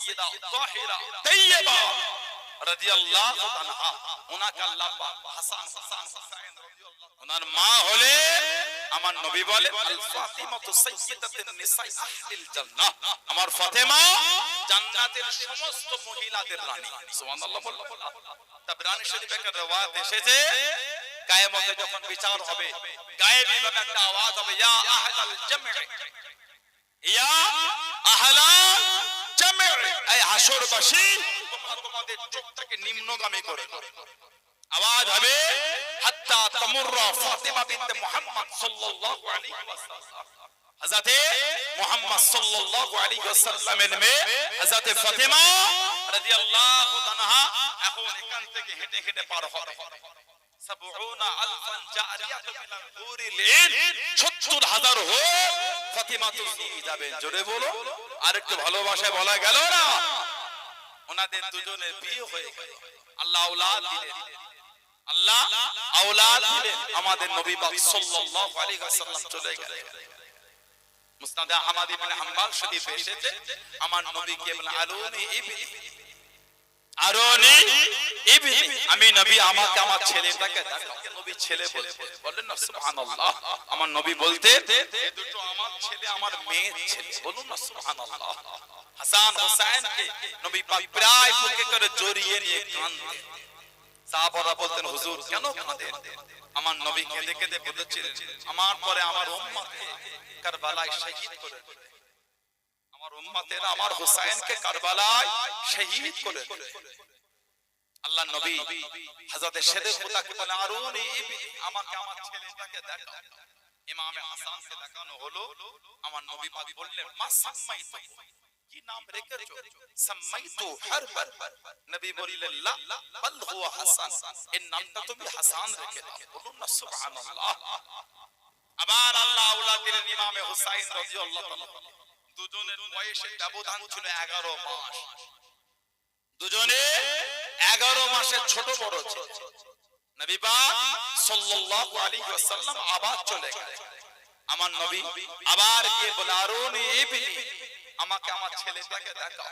সাইয়্যিদা তাহিরা তাইয়্যিবা রাদিয়াল্লাহু আনহা, ওনাকে আল্লাহ পাক হাসান হুসাইন রাদিয়াল্লাহু, ওনার মা হলে আমার নবী বলে আল ফাতিমাতু সাইয়্যিদাতুন নিসাই আহলিল জান্নাহ, আমার ফাতেমা জান্নাতের সমস্ত মহিলাদের রানী। সুবহানাল্লাহ বললাম। তাবরানী শরীফে একটা riwayat এসেছে, কিয়ামতে যখন বিচার হবে গায়েবী ভাবে একটা আওয়াজ হবে, ইয়া আহলাল জামঈ, ইয়া আহলাল জামঈ, এই হাসরবাসী তোমরা তোমাদের চোখটাকে নিম্নগামী করে। আওয়াজ হবে হাত্তা তামুররা ফাতিমা বিনতে মুহাম্মদ সাল্লাল্লাহু আলাইহি ওয়াসাল্লাম, হযরতে মুহাম্মদ সাল্লাল্লাহু আলাইহি ওয়াসাল্লামের মেয়ে হযরতে ফাতিমা রাদিয়াল্লাহু আনহা এখন এখান থেকে হেঁটে হেঁটে পার হবে। ৭০ আলফান জারিয়াতু মিনাল হুরিল ইন, ৭০,০০০ হো ফাতিমা তো নিয়ে যাবেন। জোরে বলো, আরেকটু ভালোবাসায় বলা গেল না। ওনাদের দুজনের বিয়ে হয়ে গেল, আল্লাহ আওলাদ দিলেন, আল্লাহ আওলাদ দিলেন। আমাদের নবী পাক সাল্লাল্লাহু আলাইহি ওয়াসাল্লাম চলে গেলেন। মুসনাদ আহমদ ইবনে হাম্বল শরীফে এসেছে, আমার নবীকে বলেন আরুনি ইবনি, আরুনি ইবনি, আমি নবী আমাকে আমার ছেলেটাকে দেখাও। নবী ছেলে বলেন না সুবহানাল্লাহ। আমার নবী বলতে এই দুটো আমার ছেলে, আমার মেয়ে ছেলে, বলুন না সুবহানাল্লাহ। হাসান হুসাইনকে নবী পাক প্রায় বুকে করে জড়িয়ে নিয়ে কাঁদতেন। সাহাবারা বলতেন হুজুর কেন কাঁদেন? আমার নবী কেঁদে কেঁদে বলেছিলেন, আমার পরে আমার উম্মতকে কারবালায় শহীদ করে দিন, আমার উম্মতেরা আমার হুসাইনকে কারবালায় শহীদ করে দিন। আল্লাহ নবী হযরত শেরে খুদাকে বলে আরুনি ইবনি, আমাকে আমার ছেলেটাকে দেখাও। ইমামে হাসানকে দেখানো হলো। আমার নবী পাক বললেন মা সাম্মাইতু, কি নাম রেখেছো? সাম্মাইতু হারবান। নবী বললেন লা বাল হুয়া হাসান, এর নামটা তুমি হাসান রেখে দাও। বলুন না সুবহানাল্লাহ। আবার আল্লাহ আওলাদ দিলেন ইমামে হুসাইন রাদিয়াল্লাহু তাআলা। দুজনের বয়সের ব্যবধান ছিল 11 মাস, দুজনে 11 মাসের ছোট বড় ছিল। নবী পাক সাল্লাল্লাহু আলাইহি ওয়াসাল্লাম আবার চলে গেলেন। আমার নবী আবার গিয়ে বলে আরুনি ইবনি, আমাকে আমার ছেলেটাকে দেখাও।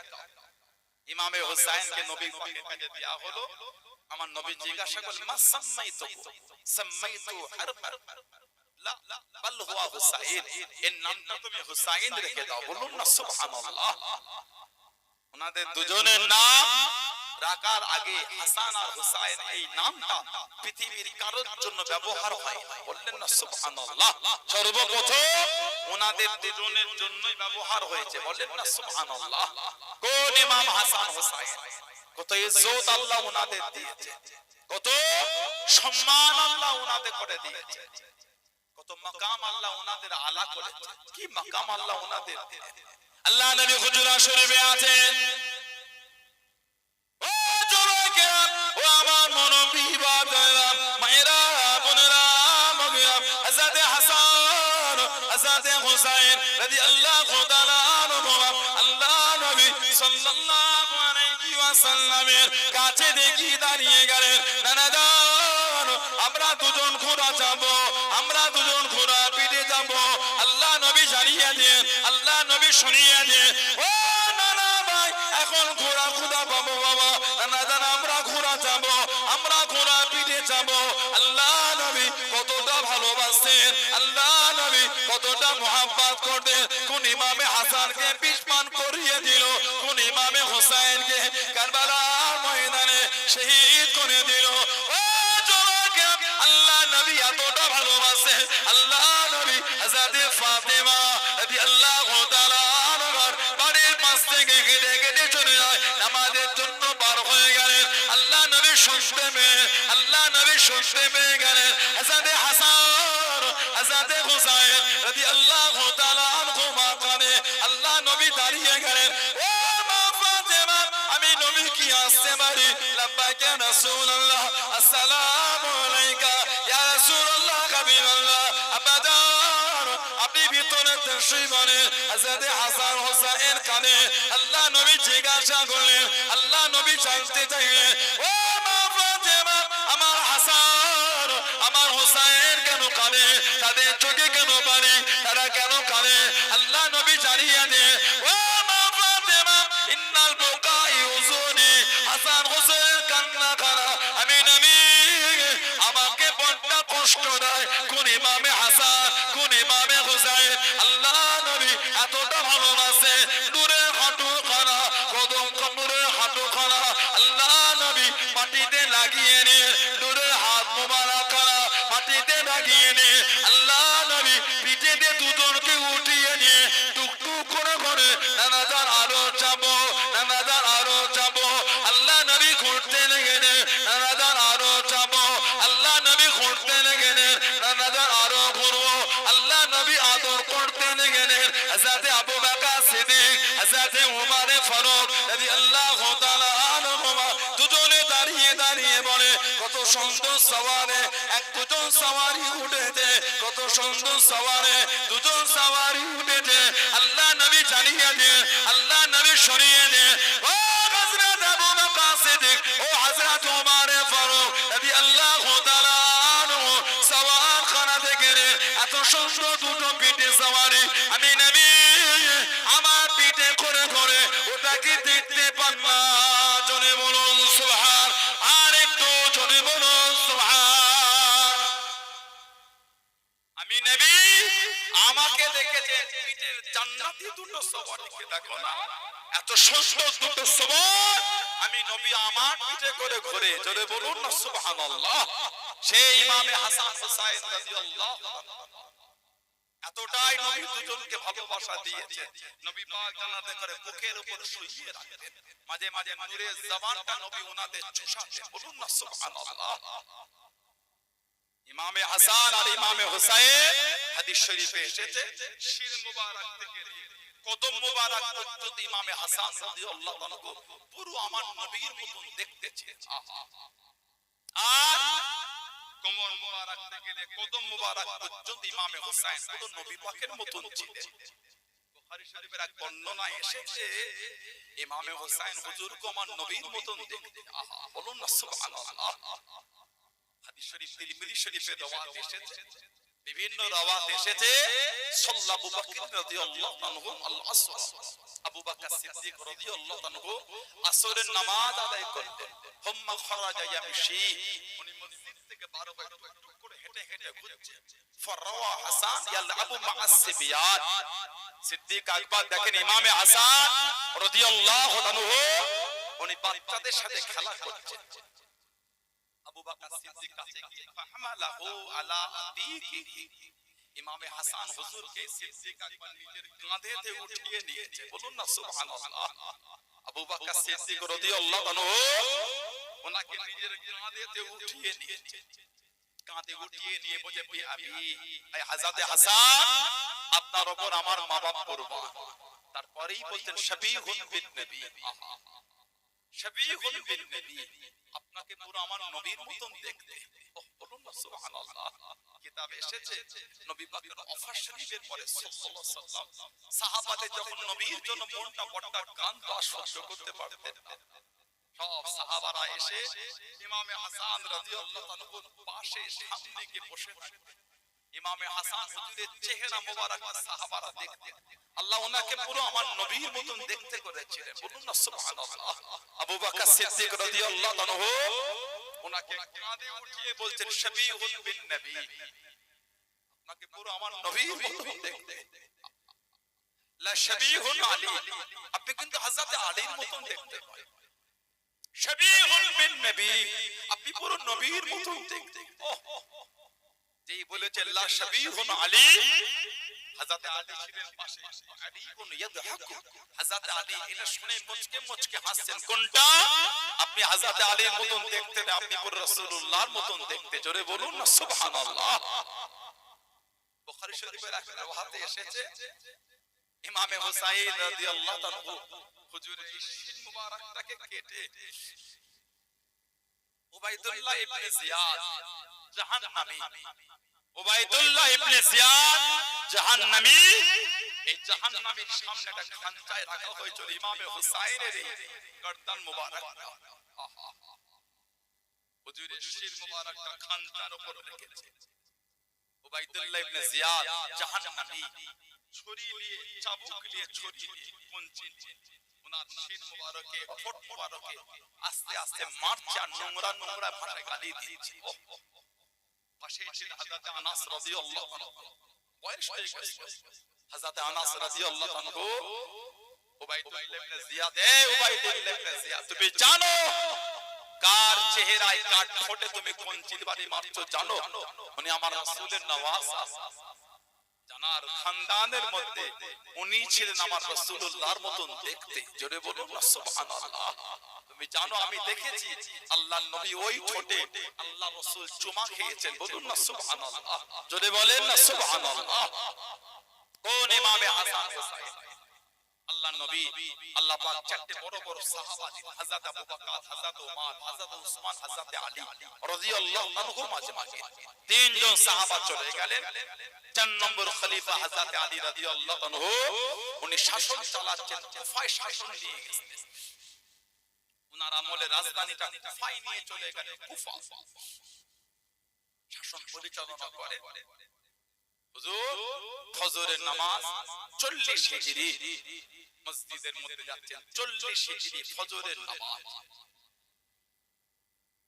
ইমামে হুসাইনকে নবী পাকের কাছে দেয়া হলো। আমার নবী জিজ্ঞাসা করলেন মা সাম্মাইতু? সাম্মাইতু হারবান লা বাল হুয়া হুসাইন, এর নামটা তুমি হুসাইন রেখে দাও। বলুন না সুবহানাল্লাহ। ওনাদের দুজনের নাম রাখার আগে হাসান আর হুসাইন এই নামটা পৃথিবীর কারোর জন্য ব্যবহার হয় না। বললেন না সুবহানাল্লাহ। সর্বপ্রথম ওনাদের দুজনের জন্যই ব্যবহার হয়েছে। বললেন না সুবহানাল্লাহ। কোন ইমাম হাসান হুসাইন, কত ইজ্জত আল্লাহ ওনাদের দিয়েছে, কত সম্মান আল্লাহ ওনাদের করে দিয়েছে, কত মাকাম আল্লাহ ওনাদের আলা করেছে। কি মাকাম আল্লাহ ওনাদের দিয়েছে। আল্লাহ নবী হুজুরা শরীফে আছেন, ও জোরে ও আমার মনবী বাবারা মায়েরা বোনেরা মগিরা, হযরত হাসান হযরত হুসাইন রাদিয়াল্লাহু তাআলা আনহুমা আল্লাহ নবী সাল্লাল্লাহু আলাইহি ওয়াসাল্লামের কাছে দেখি দাঁড়িয়ে গেলেন। নানাজান আমরা দুজন ঘোড়া যাবো, আমরা দুজন ঘোড়া পিঠে যাবো। আল্লাহ নবী জানিয়ে দেন, আল্লাহ নবী শুনিয়ে দেন, ও নানা ভাই এখন ঘোড়া খুদা পাবো বাবা। নানাজান আমরা ঘোড়া যাবো, আমরা ঘোড়া পিঠে যাবো। আল্লাহ নবী কতটা ভালোবাসেন, আল্লাহ নবী কতটা মুহাব্বত করতেন। কোন ইমামে হাসানকে বিষ পান করিয়ে দিল, কোন ইমামে হুসাইনকে কারবালার ময়দানে শহীদ করে দিল। ও জোরে আল্লাহ নবী এতটা ভালোবাসে, আল্লাহ নবী হযরত ফাতেমা রাদিয়াল্লাহু তাআলা আনহার বাড়ির পাশ থেকে হেঁটে হেঁটে চলে যায় নামাজের জন্য বার হয়ে গেলেন। আল্লাহ নবী শুনতে পেয়ে, আল্লাহ নবী শুনতে পেয়ে গেলেন হযরত হাসান হযরত হুসাইন রাদিয়াল্লাহু তাআলা আনহুমা কানে। আল্লাহ নবী দাঁড়িয়ে গেলেন, ও মা ফাতেমা আমি নবী কি আসতে পারি? লাব্বাইক ইয়া রাসূলুল্লাহ, আসসালামু আলাইকা ইয়া রাসূলুল্লাহ হাবিবাল্লাহ। আবাদান আপনি ভিতরে তশরিফ আনেন। হযরত হাসান হুসাইন কানে। আল্লাহ নবী জিজ্ঞাসা করলেন, আল্লাহ নবী জানতে চাইলেন, ও মা ফাতেমা আমার হাসান আমার হুসাইন কেন কানে? তাদের চোখে কেন পানি? তারা কেন কানে? আল্লাহ নবী জানিয়ে দেন, ও মা ফাতেমা ইন্নাল কষ্ট দেয় কোন ইমামে হাসান কোন ইমামে হুসাইন আল্লাহ নবী এতটা ভালোবাসে নূরে হাঁটু খানা কদম নূরে হাঁটু খানা আল্লাহ নবী মাটিতে লাগিয়ে নিয়ে নূরে হাত মোবারক খানা মাটিতে লাগিয়ে নিয়ে আল্লাহ নবী পিঠেতে দুজনকে উঠিয়ে নিয়ে টুকটুক করে করে নানাজার আরো চাবো নানাজার আরো চাবো আল্লাহ নবী ঘুরতে লেগে নানাজার আরো চাবো আল্লাহ নবী ঘুরতে লেগে নানাজার আরো ঘুরবো আল্লাহ নবী আদর করতে লেগে হযরত আবু বকর সিদ্দিক হযরত উমর ফারুক রাদিয়াল্লাহু তাআলা আনহুমা দুজনে দাঁড়িয়ে দাঁড়িয়ে বলে কত সুন্দর সওয়ারে এক দুজন সওয়ারি উঠেছে কত সুন্দর সওয়ারে দুজন সওয়ারি উঠেছে আল্লাহ নবী জানিয়ে দেন আল্লাহ নবী শরিয়ে দেন ও হযরত আবু বকর সিদ্দিক ও হযরত উমর ফারুক রাদিয়াল্লাহু তাআলা আনহু সওয়ার খানা থেকে এত সুন্দর দুটো পিঠে সওয়ারি আমি নবী আমার পিঠে করে করে ওটাকে দেখতে পান না জোরে বলুন সুবহান আর একটু জোরে বলুন সুবহান আমি নবী আমাকে দেখেছেন পিঠের জান্নাতি দুটো সওয়ারিকে দেখো না এত সুন্দর দুটো সওয়ার আমি নবী আমার পিঠে করে ঘুরে জোরে বলুন না সুবহানাল্লাহ সেই ইমামে হাসান হুসাইন রাদিয়াল্লাহু এতটাই নবী দুজনকে ভালোবাসা দিয়েছেন নবী পাক জান্নাতে করে বুকের উপর শুইয়ে রাখতেন মাঝে মাঝে নূরের জবানটা নবী ওনাদের চুষাতেন বলুন না সুবহানাল্লাহ ইমামে হাসান আর ইমামে হুসাইন হাদিস শরীফে এসেছে শির মুবারক থেকে কদম মুবারক পর্যন্ত ইমামে হাসান রাদিয়াল্লাহু আনহু পুরো আমার নবীর মতন দেখতেছে আর কোমর মুবারক থেকে কদম মুবারক পর্যন্ত ইমামে হুসাইন পুরো নবী পাকের মতন ছিলেন বুখারী শরীফের এক বর্ণনা এসেছে ইমামে হুসাইন হুজুরকে আমার নবীর মতন দেখতে বলুন না সুবহানাল্লাহ হাদিস শরীফ তিরমিজি শরীফে রওয়াত এসেছে বিভিন্ন রওয়াত এসেছে সাল্লাল্লাহু আবু বকর রাদিয়াল্লাহু আনহু আল আসর আবু বকর সিদ্দিক রাদিয়াল্লাহু আনহু আসরের নামাজ আদায় করতেন হুম্মা খরাজা ইয়ামশি উনি মসজিদ থেকে 12 বার করে হেঁটে হেঁটে ঘুরছে ফরওয়া হাসান ইয়ালআবু মা'আস সিবিয়ান সিদ্দিক আকবর দেখেন ইমামে হাসান রাদিয়াল্লাহু আনহু উনি বাচ্চাদের সাথে খেলা করছেন আবু বকর সিদ্দিক কাছে গিয়ে ফাহমালাহু আলা আতিকি ইমামে হাসান হুজুরকে সিদ্দিক আকবর নিজের কাঁধেতে উঠিয়ে নিয়েছে বলুন না সুবহানাল্লাহ আবু বকর সিদ্দিক রাদিয়াল্লাহু আনহু ওনাকে নিজের কাঁধেতে উঠিয়ে নিয়েছে কাঁধে উঠিয়ে নিয়ে বলে আমি এই হযরত হাসান আপনার উপর আমার মা-বাপ কুরবান তারপরেই বলতেন শাবীহুন বিন নবী শাবীহুন বিন নবী আপনাকে পুরো আমার নবীর মতন দেখতে বলুন না সুবহানাল্লাহ কিতাবে এসেছে নবী পাকের ওফার শরীফের পরে সাল্লাল্লাহু আলাইহি ওয়াসাল্লাম সাহাবাদের যখন নবীর জন্য মনটা বড়টা কান্দ সহ্য করতে পারতেন না সব সাহাবারা এসে ইমামে হাসান রাদিয়াল্লাহু আনহুর পাশে সামনে গিয়ে বসে থাকতেন ইমামে হাসান হুজুরের চেহারা মোবারক সাহাবারা দেখতেন আল্লাহ ওনাকে পুরো আমার নবীর মতন দেখতে করেছিলেন বলুন না সুবহানাল্লাহ আবু বকর সিদ্দিক রাদিয়াল্লাহু আনহু ওনাকে কাঁধে উঠিয়ে বলতেন শাবীহুন বিন নবী আপনাকে পুরো আমার নবীর মতন দেখতে লা শাবীহুন আলী আপনি কিন্তু হযরত আলীর মতন দেখতে পান শাবীহুন বিন নবী আপনি পুরো নবীর মতন দেখতে যেই বলেছে লা শাবীহুন আলী হযরত আলী ছিলেন পাশে আলীকুন ইয়াদহাকু হযরত আলী এটা শুনে মুচকে মুচকে হাসছেন কোনটা আপনি হযরত আলীর মতন দেখতে না আপনি পুরো রাসূলুল্লাহর মতন দেখতে জোরে বলুন না সুবহানাল্লাহ বুখারী শরীফের এক রওয়াতে এসেছে ইমামে হুসাইন রাদিয়াল্লাহু আনহু হুজুরের শির মুবারকটাকে কেটে উবাইদুল্লাহ ইবনে জিয়াদ জাহান্নামী উবাইদুল্লাহ ইবনে জিয়াদ জাহান্নামী এই জাহান্নামীর সামনে একটা খানচায় রাখা হয়েছিল ইমামে হুসাইনের গর্দান মুবারক হুজুরের শির মুবারকটা খানচার উপর রেখেছে উবাইদুল্লাহ ইবনে জিয়াদ জাহান্নামী ছুরি নিয়ে চাবুক নিয়ে ছুরি নিয়ে পঞ্চি ওনার শির মুবারকে ঠোঁট মুবারকে আস্তে আস্তে মারছে আর নোংরা নোংরা ভাষায় গালি দিচ্ছে পাশেই ছিলেন হযরত আনাস রাদিয়াল্লাহু আনহু, বয়স হয়ে গেছে। হযরত আনাস রাদিয়াল্লাহু আনহু উবাইদুল্লাহ ইবনে জিয়াদ, এ উবাইদুল্লাহ ইবনে জিয়াদ, তুমি জানো কার চেহারায় কার ঠোঁটে তুমি কোন চিলবাড়ি মারছো জানো? উনি আমার রাসূলের নওয়াজ, জানার খানদানের মধ্যে উনি ছিলেন আমার রাসূলুল্লাহর মতন দেখতে। জোরে বলুন না সুবহানাল্লাহ। তুমি জানো আমি দেখেছি আল্লাহর নবী ওই ঠোঁটে আল্লাহ রাসূল চুমা খেয়েছেন। বলুন না সুবহানাল্লাহ। জোরে বলেন না সুবহানাল্লাহ। কোন ইমামে হাসান হুসাইন, আল্লাহ নবী আল্লাহ পাক চারটি বড় বড় সাহাবা দিলেন, হযরত আবু বকর, হযরত ওমর, হযরত উসমান, হযরত আলী রাদিয়াল্লাহু আনহুম আজমাইন। তিনজন সাহাবা চলে গেলেন। ৪ নম্বর খলিফা হযরত আলী রাদিয়াল্লাহু আনহু, উনি শাসন চালাচ্ছেন, কুফায় শাসন নিয়ে গেছেন। উনার আমলে রাজধানীটা কুফায় নিয়ে চলে গেলেন। কুফা শাসন পরিচালনা করে হুজুর। ফজরের নামাজ ৪০ হিজরি মসজিদের মধ্যে যাচ্ছেন, ৪০ হিজরি ফজরের নামাজ।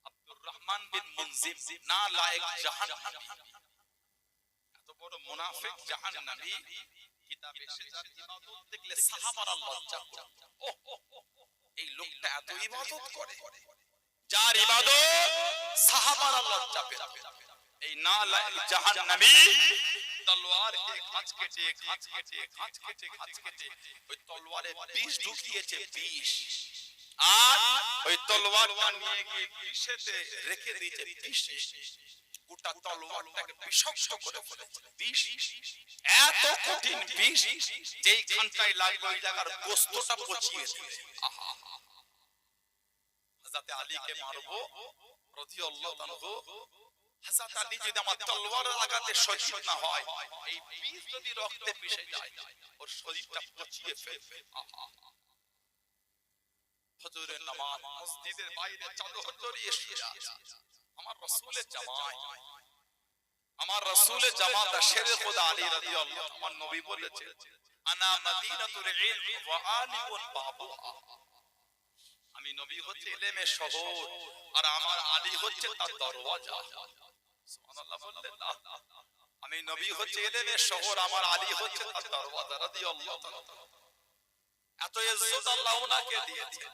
আব্দুর রহমান বিন মুনজিম না লায়েক জাহান্নামী, এত বড় মুনাফিক জাহান্নামী, কিতাবে এসেছে ইবাদত দেখলে সাহাবারা লজ্জা করে। এই লোকটা এত ইবাদত করে, যার ইবাদত সাহাবারা লজ্জা পেত। এই না লায়েক জাহান্নামী তলোয়ারকে খাঁচ কেটে খাঁচ কেটে খাঁচ কেটে খাঁচ কেটে ওই তলোয়ারে বিষ ঢুকিয়েছে, বিষ। আর ওই তলোয়ারটা নিয়ে গিয়ে বিষেতে রেখে দিয়েছে, বিষ। গোটা তলোয়ারটাকে বিষাক্ত করে ফেলেছে, বিষ। এত কঠিন বিষ, যেই খানটায় লাগবে ওই জায়গার গোশতটা পচিয়ে দিয়েছে। আহা, হযরত আলীকে মারবো রাদিয়াল্লাহু আনহু, হযরত আলী যদি আমার তলোয়ার লাগাতে শহীদ না হয়, এই বিষ যদি রক্তে মিশে যায় ওর শরীরটা পচিয়ে ফেলবে। ফজরের নামাজ মসজিদের বাইরে চাদর জড়িয়ে শুয়ে আছে। আমার রাসূলের জামাত, আমার রাসূলের জামাত শেরে খোদা আলী রাদিয়াল্লাহু, আমার নবী বলেছেন আনা মদিনাতুল ইলম ওয়া আলিউন বাবুহা। আমি নবী হচ্ছে ইলমের শহর আর আমার আলী হচ্ছে তার দরওয়াজা। সুবহানাল্লাহ বললেন না? আমি নবী হচ্ছে ইলমের শহর, আমার আলী হচ্ছে তার দরওয়াজা রাদিয়াল্লাহু তাআলা। এত ইজ্জত আল্লাহ ওনাকে দিয়েছেন।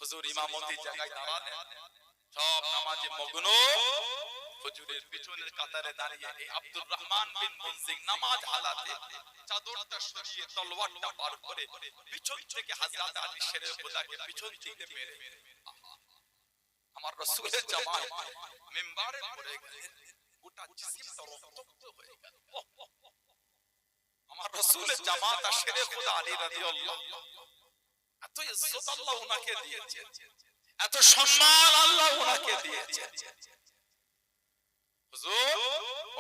হুজুর ইমামতির জায়গায় দাঁড়ালেন, সব নামাজে মগ্ন। হুজুরের পিছনের কাতারে দাঁড়িয়ে এই আব্দুর রহমান বিন মুনজিম নামাজ হালাতে চাদরটা সরিয়ে তলোয়ারটা বার করে পিছন থেকে হযরত আলী শেরে খোদাকে পিছন থেকে মেরে আমার রাসূলের জামাত মিম্বারে পড়ে গেলেন, গোটা জিসিমটা রক্তাক্ত হয়ে গেল। আমার রাসূলের জামাত শেরে খোদা আলী রাদিয়াল্লাহু, এত ইজ্জত আল্লাহ ওনাকে দিয়েছেন, এত সম্মান আল্লাহ ওনাকে দিয়েছেন। হুজুর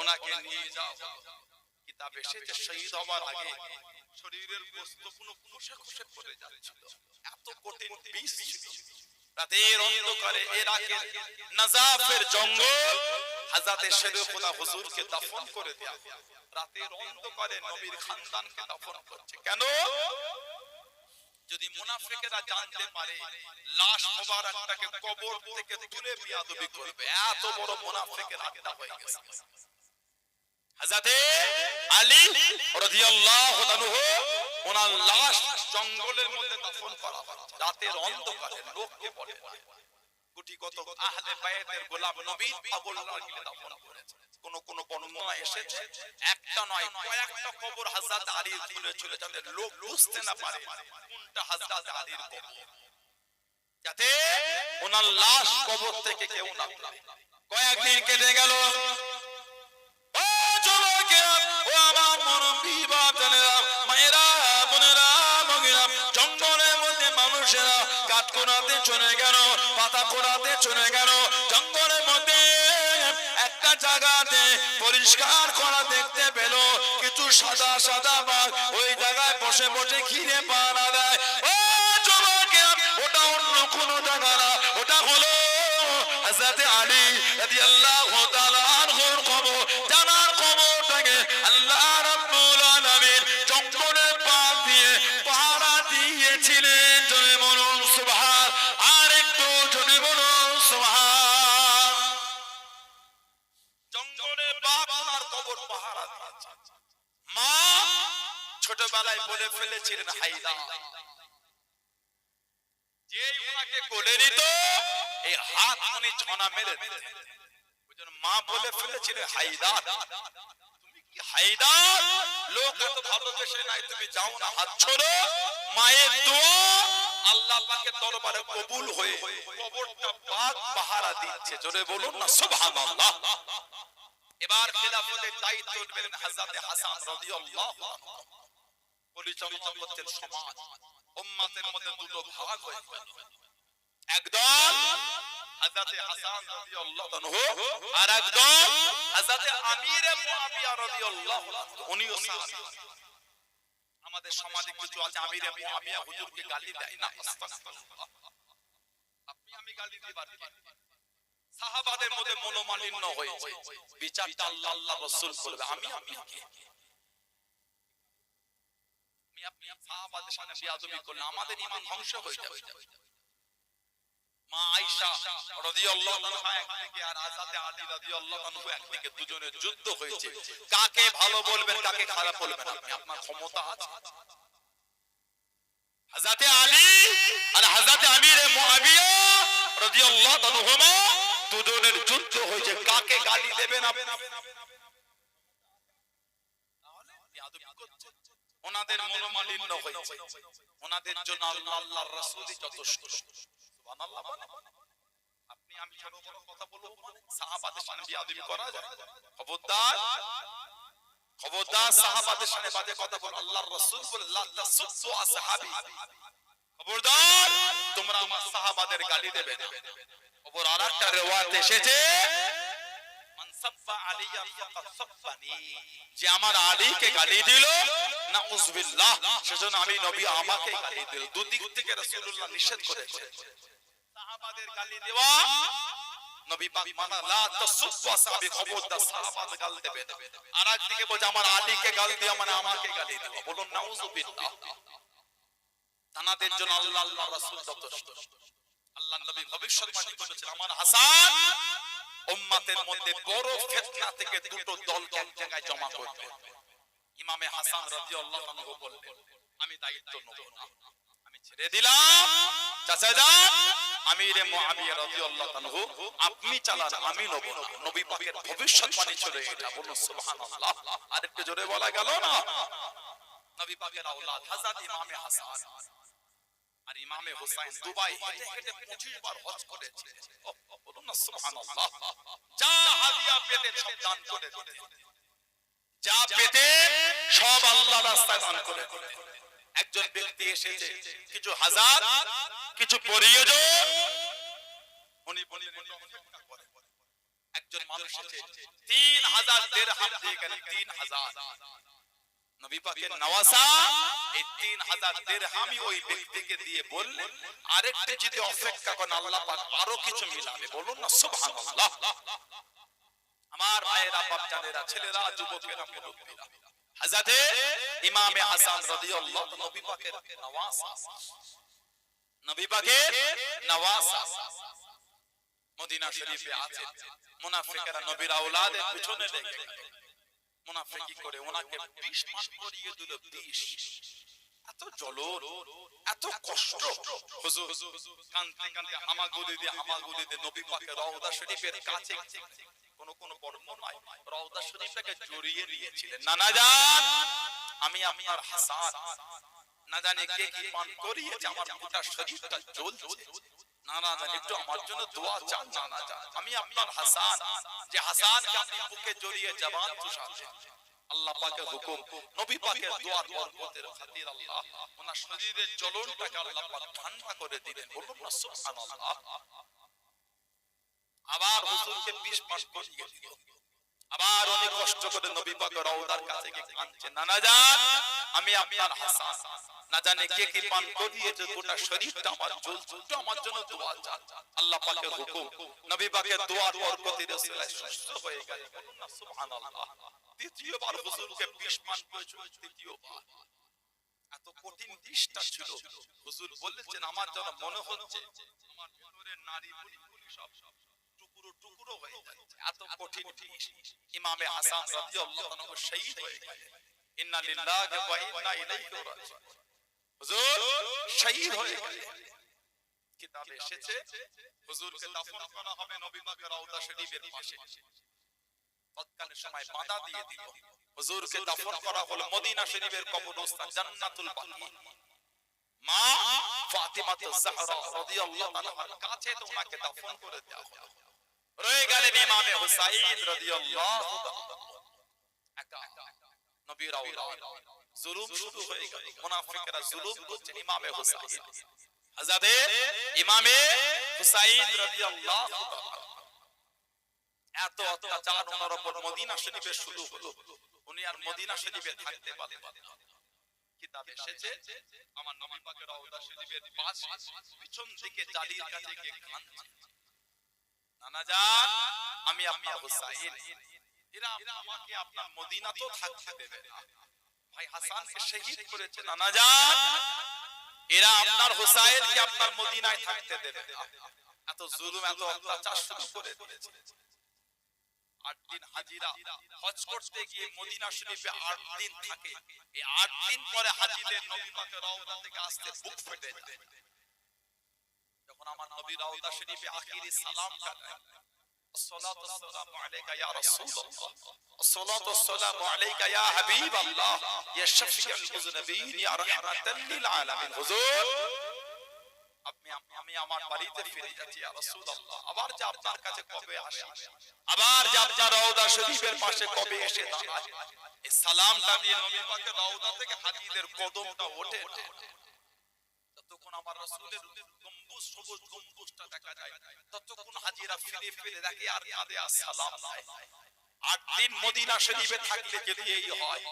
ওনাকে নিয়ে যাও। কিতাবে এসেছে শহীদ হওয়ার আগে শরীরের গোশতগুলো খসে খসে পড়ে যাচ্ছিল, এত কঠিন বিষ ছিল। রাতের অন্ধকারে ইরাকের নাজাফের জঙ্গল হযরতে শেরে খোদা হুজুরকে দাফন করে দেয়া। রাতের অন্ধকারে নবীর খানদানকে দাফন করছে কেন? যদি মুনাফিকেরা জানতে পারে লাশ মোবারকটাকে কবর থেকে তুলে বিয়াদবি করবে, এত বড় মুনাফিকের আড্ডা হয়ে গেছে। হযরতে আলী রাদিয়াল্লাহু আনহু ওনার লাশ জঙ্গলের মধ্যে দাফন করা হচ্ছে রাতের অন্ধকারে, লোককে বলে কোটি কত আহলে বায়াতের গোলাম নবী কবরগুলোকে দাফন করেছে। কোন কোন বর্ণনা এসেছে একটা নয় কয়েকটা কবর হযরত আলীর খুলে চলে যাতে লোক বুঝতে না পারে কোনটা হযরত আলীর কবর, যাতে ওনার লাশ কবর থেকে কেউ না পায়। কয়েকদিন কেটে গেল। ও যুবকেরা, ও আমার মুরব্বি বাপজানেরা, মায়েরা, বোনেরা, ভগিরা, জঙ্গলের মধ্যে মানুষেরা কাঠ কোড়াতে চলে গেল, পাতা কোড়াতে চলে গেল। জঙ্গলের মধ্যে একটা জায়গাতে পরিষ্কার করা দেখতে পেল, কিছু সাদা সাদা বাঘ ওই জায়গায় বসে বসে ঘিরে পাড়া দেয়। ও যুবকেরা, ওটা অন্য কোনো জায়গা না, ওটা হলো হযরত আলী রাদিয়াল্লাহু তাআলা আনহুর কবর। জানার কবরটাকে আল্লাহ রাব্বুল আলামিন জঙ্গলের পাশ দিয়ে পাহারা দিয়েছিলেন। জোরে বলুন সুবহান, আর একটু জোরে বলুন সুবহান। বলে ফেলেছিলেন হায়দার, যে ওনাকে কোলে নিত এই হাত উনি ছনা মেরে দিতেন। ওইজন্য মা বলে ফেলেছিলেন হায়দার, তুমি কি হায়দার, লোক এত ভালোবেসে নাই, তুমি যাও না, হাত ছোড়ো। মায়ের দোয়া আল্লাহ পাকের দরবারে কবুল হয়ে কবরটা পাক পাহারা দিচ্ছে। জোরে বলুন না সুবহানাল্লাহ। এবার খিলাফতের দায়িত্ব নিলেন হযরত হাসান রাদিয়াল্লাহু আনহু। পরিচালনা করতেন সমাজ। উম্মতের মধ্যে দুটো ভাগ হয়ে গেল, একদল হযরত হাসান রাদিয়াল্লাহু আনহু আর একদল হযরত আমির মুআবিয়া রাদিয়াল্লাহু আনহু। উনিও সাহাবী। আমাদের সমাজে কিছু আছে আমির মুআবিয়া হুজুরকে গালি দেয় না, আস্তাগফিরুল্লাহ। আপনি আমি গালি দিবার কি? সাহাবাদের মধ্যে মনোমালিন্য হয়েছে, বিচারটা আল্লাহ আল্লাহ রাসূল করবে। আমি কি আপনি সাহাবাদের সামনে বেয়াদবি করলে আমাদের ঈমান ধ্বংস হয়ে যাবে। মা আয়েশা রাদিয়াল্লাহু আনহা একদিকে আর হযরত আলী রাদিয়াল্লাহু আনহু একদিকে, দুজনের যুদ্ধ হয়েছে। কাকে ভালো বলবেন কাকে খারাপ বলবেন আপনি, আপনার ক্ষমতা আছে। হযরত আলী আর হযরত আমির মুআবিয়া রাদিয়াল্লাহু আনহুমা দুজনের যুদ্ধ হয়েছে, কাকে গালি দেবেন আপনি? তাহলে বেয়াদবি করছেন। ওনাদের মনোমালিন্য হয়েছে, ওনাদের জন্য আল্লাহর রাসূলই যথেষ্ট। সুবহানাল্লাহ। আপনি আমি ছোট বড় কথা বলবো, সাহাবাদের সামনে বেয়াদবি করা যায়? খবরদার, খবরদার সাহাবাদের সামনে বাজে কথা বল। আল্লাহর রাসূল বলে লা তাসুব্বু আসহাবি, খবরদার তোমরা আমার সাহাবাদের গালি দেবে না। খবর আরেকটা riwayat এসেছে মান সাব্বা আলিয়া ফাকাদ সাব্বানি, যে আমার আলীকে গালি দিল নাউযুবিল্লাহ সেজন্য আমি নবী আমাকে গালি দিল। দুদিক থেকে রাসূলুল্লাহ নিষেধ করেছে সাহাবাদের গালি দেওয়া। নবী পাক মানা লা তাসুব্বু আসহাবি, খবরদার সাহাবাদের গালি দেবে না। আরেকদিকে বলে আমার আলীকে গালি দেওয়া মানে আমাকে গালি দেওয়া। বলুন নাউযুবিল্লাহ। তানাদের জন্য আল্লাহ আল্লাহ রাসূল যথেষ্ট। আল্লাহ নবী ভবিষ্যৎবাণী করেছেন আমার হাসান উম্মতের মধ্যে বড় ফিতনা থেকে দুটো দলকে এক জায়গায় জমা করবে। ইমামে হাসান রাদিয়াল্লাহু আনহু বললেন আমি দায়িত্ব নেব না, আমি ছেড়ে দিলাম চাচা যান আমিরে মুআবিয়া রাদিয়াল্লাহু আনহু, আপনি চালান আমি নেব না। নবী পাকের ভবিষ্যৎবাণী ছিল এটা। বলুন সুবহানাল্লাহ। আর একটু জোরে বলা গেল না? নবী পাকের আওলাদ হযরত ইমামে হাসান আর ইমামে হুসাইন দুবাই হেঁটে হেঁটে 25 বার হজ করেছে। বলুন না সুবহানাল্লাহ। যা হাদিয়া পেতেন সব দান করে দিতেন, যা পেতেন সব আল্লাহর রাস্তায় দান করে দিতেন। একজন ব্যক্তি এসেছে কিছু হাজার কিছু পরিয়োজন, উনি বলেন একজন মানুষ এসেছে 3000 দিরহাম দিয়ে গেলেন। 3000 নবী পাকের নওয়াসা এই 3000 দিরহামই ওই ব্যক্তিকে দিয়ে বললেন আরেকটু যদি অপেক্ষা করেন আল্লাহ পাক আরো কিছু মিলাবে। বলুন না সুবহানাল্লাহ। আমার ভাইয়েরা, বাপজানেরা, ছেলেরা, যুবকেরা, মুরব্বিরা, হযরত ইমামে হাসান রাদিয়াল্লাহু আনহু নবী পাকের নওয়াসা, নবী পাকের নওয়াসা মদিনা শরীফে আছে। মুনাফিকরা নবীর আওলাদের পিছনে লেগে মুনাফিকি করে ওনাকে 20 পান করিয়ে দিল। 20 এত জ্বলন এত কষ্ট। হুজুর কাঁদতে কাঁদতে হামাগুড়ি দিয়ে নবী পাকের রওজা শরীফের কাছে কোন বর্ণনায় রওজা শরীফটাকে জড়িয়ে নিয়েছিলেন। নানা জান আমি আপনার হাসান, না জানি কে কি পান করিয়েছে আমার গোটা শরীরটা জ্বলছে। নানা জান একটু আমার জন্য দোয়া চান। নানা জান আমি আপনার হাসান, যে হাসানকে আপনি বুকে জড়িয়ে জবান চুষাচ্ছেন। আল্লাহ পাকের হুকুম, নবী পাকের দোয়ার বরকতের খাতির আল্লাহ ওনার শরীরের জ্বলনটাকে আল্লাহ পাক ঠান্ডা করে দিলেন। বলুন না সুবহানাল্লাহ। আবার হুজুরকে 20 পান করিয়ে দিল। আবার অনেক কষ্ট করে নবী পাকের রওজার কাছে গিয়ে কাঁদছেন। নানা জান আমি আপনার হাসান, না জানি কে কি পান করিয়েছে গোটা শরীরটা আমার জ্বলছে, একটু আমার জন্য দোয়া চান। আল্লাহ পাকের হুকুম, নবী পাকের দোয়ার বরকতে রাসূলুল্লাহ সুস্থ হয়ে গেল। বলুন না সুবহানাল্লাহ। দ্বিতীয়বার হুজুরকে 20 পান করেছে। দ্বিতীয়বার এত কঠিন দিশটা ছিল, হুজুর বলেছেন আমার যেন মনে হচ্ছে আমার ভিতরের নারী বুড়ি সব টুকরো টুকরো হয়ে যাচ্ছে। এত কঠিন দিশ। ইমামে হাসান রাদিয়াল্লাহু আনহু শহীদ হয়ে গেলেন। ইন্না লিল্লাহি ওয়া ইন্না ইলাইহি রাজিউন। হুজুর শহীদ হয়ে গেলেন। কিতাবে এসেছে হুজুরকে দাফন করা হবে নবী পাকের রওজা শরীফের পাশে। তৎকালীন সময় বাধা দিয়ে দিল, হুজুরকে দাফন করা হলো মদিনা শরীফের কবরস্থান জান্নাতুল বাকি। মা ফাতিমা যাহরা রাদিয়াল্লাহু আনহার কাছে তো ওনাকে দাফন করে দেওয়া হলো। রয়ে গেলেন ইমামে হুসাইন রাদিয়াল্লাহু তাআলা একা। নবীর আওলাদ জুলুম শুরু হয়ে গেল, মুনাফিকরা জুলুম করছে ইমামে হুসাইন, হযরতে ইমামে হুসাইন রাদিয়াল্লাহু তাআলা। এত অত্যাচার ওনার উপর মদিনা শরীফে শুরু হলো, উনি আর মদিনা শরীফে থাকতে পারলেন না। কিতাবে এসেছে আমার নবী পাকের রওজা শরীফের পাশে পিছন দিকে জালির কাছে গিয়ে কাঁদছে, নানা জান আমি আপনার হুসাইন, এরা আমাকে আপনার মদিনাতেও থাকতে দেবে না। ভাই হাসানকে শহীদ করেছে, নানা জান এরা আপনার হুসাইনকে আপনার মদিনায় থাকতে দেবে না। এত জুলুম এত অত্যাচার শুরু করে দিয়েছে। 8 দিন হাজিরা হজ করতে গিয়ে মদিনা শরীফে 8 দিন থাকে। এই 8 দিন পরে হাজীদের নবী পাকের রওজা থেকে আসতে বুক ফেটে যায়। যখন আমার নবী রওজা শরীফে আখিরি সালামটা দেন, আসসালাতু ওয়াসসালামু আলাইকা ইয়া রাসূলুল্লাহ, আসসালাতু ওয়াসসালামু আলাইকা ইয়া হাবিবাল্লাহ, ইয়া শাফিউল মুযনিবিন, ইয়া রাহমাতাল লিল আলামিন। হুজুর আমি আমার বাড়িতে ফিরে যাচ্ছি ইয়া রাসূলুল্লাহ, আবার যে আপনার কাছে কবে আসি, আবার যে আপনার রওজা শরীফের পাশে কবে এসে দাঁড়াই। এই সালামটা দিয়ে নবী পাকের রওজা থেকে হাজীদের কদমটা ওঠে না, ততক্ষণ আমার রাসূলের গম্বুজ সবুজ গম্বুজটা দেখা যায়, ততক্ষণ হাজীরা ফিরে ফিরে দেখে আর কাঁদে আর সালাম দেয়। 8 দিন মদিনা শরীফে থাকলে যদি এই হয়,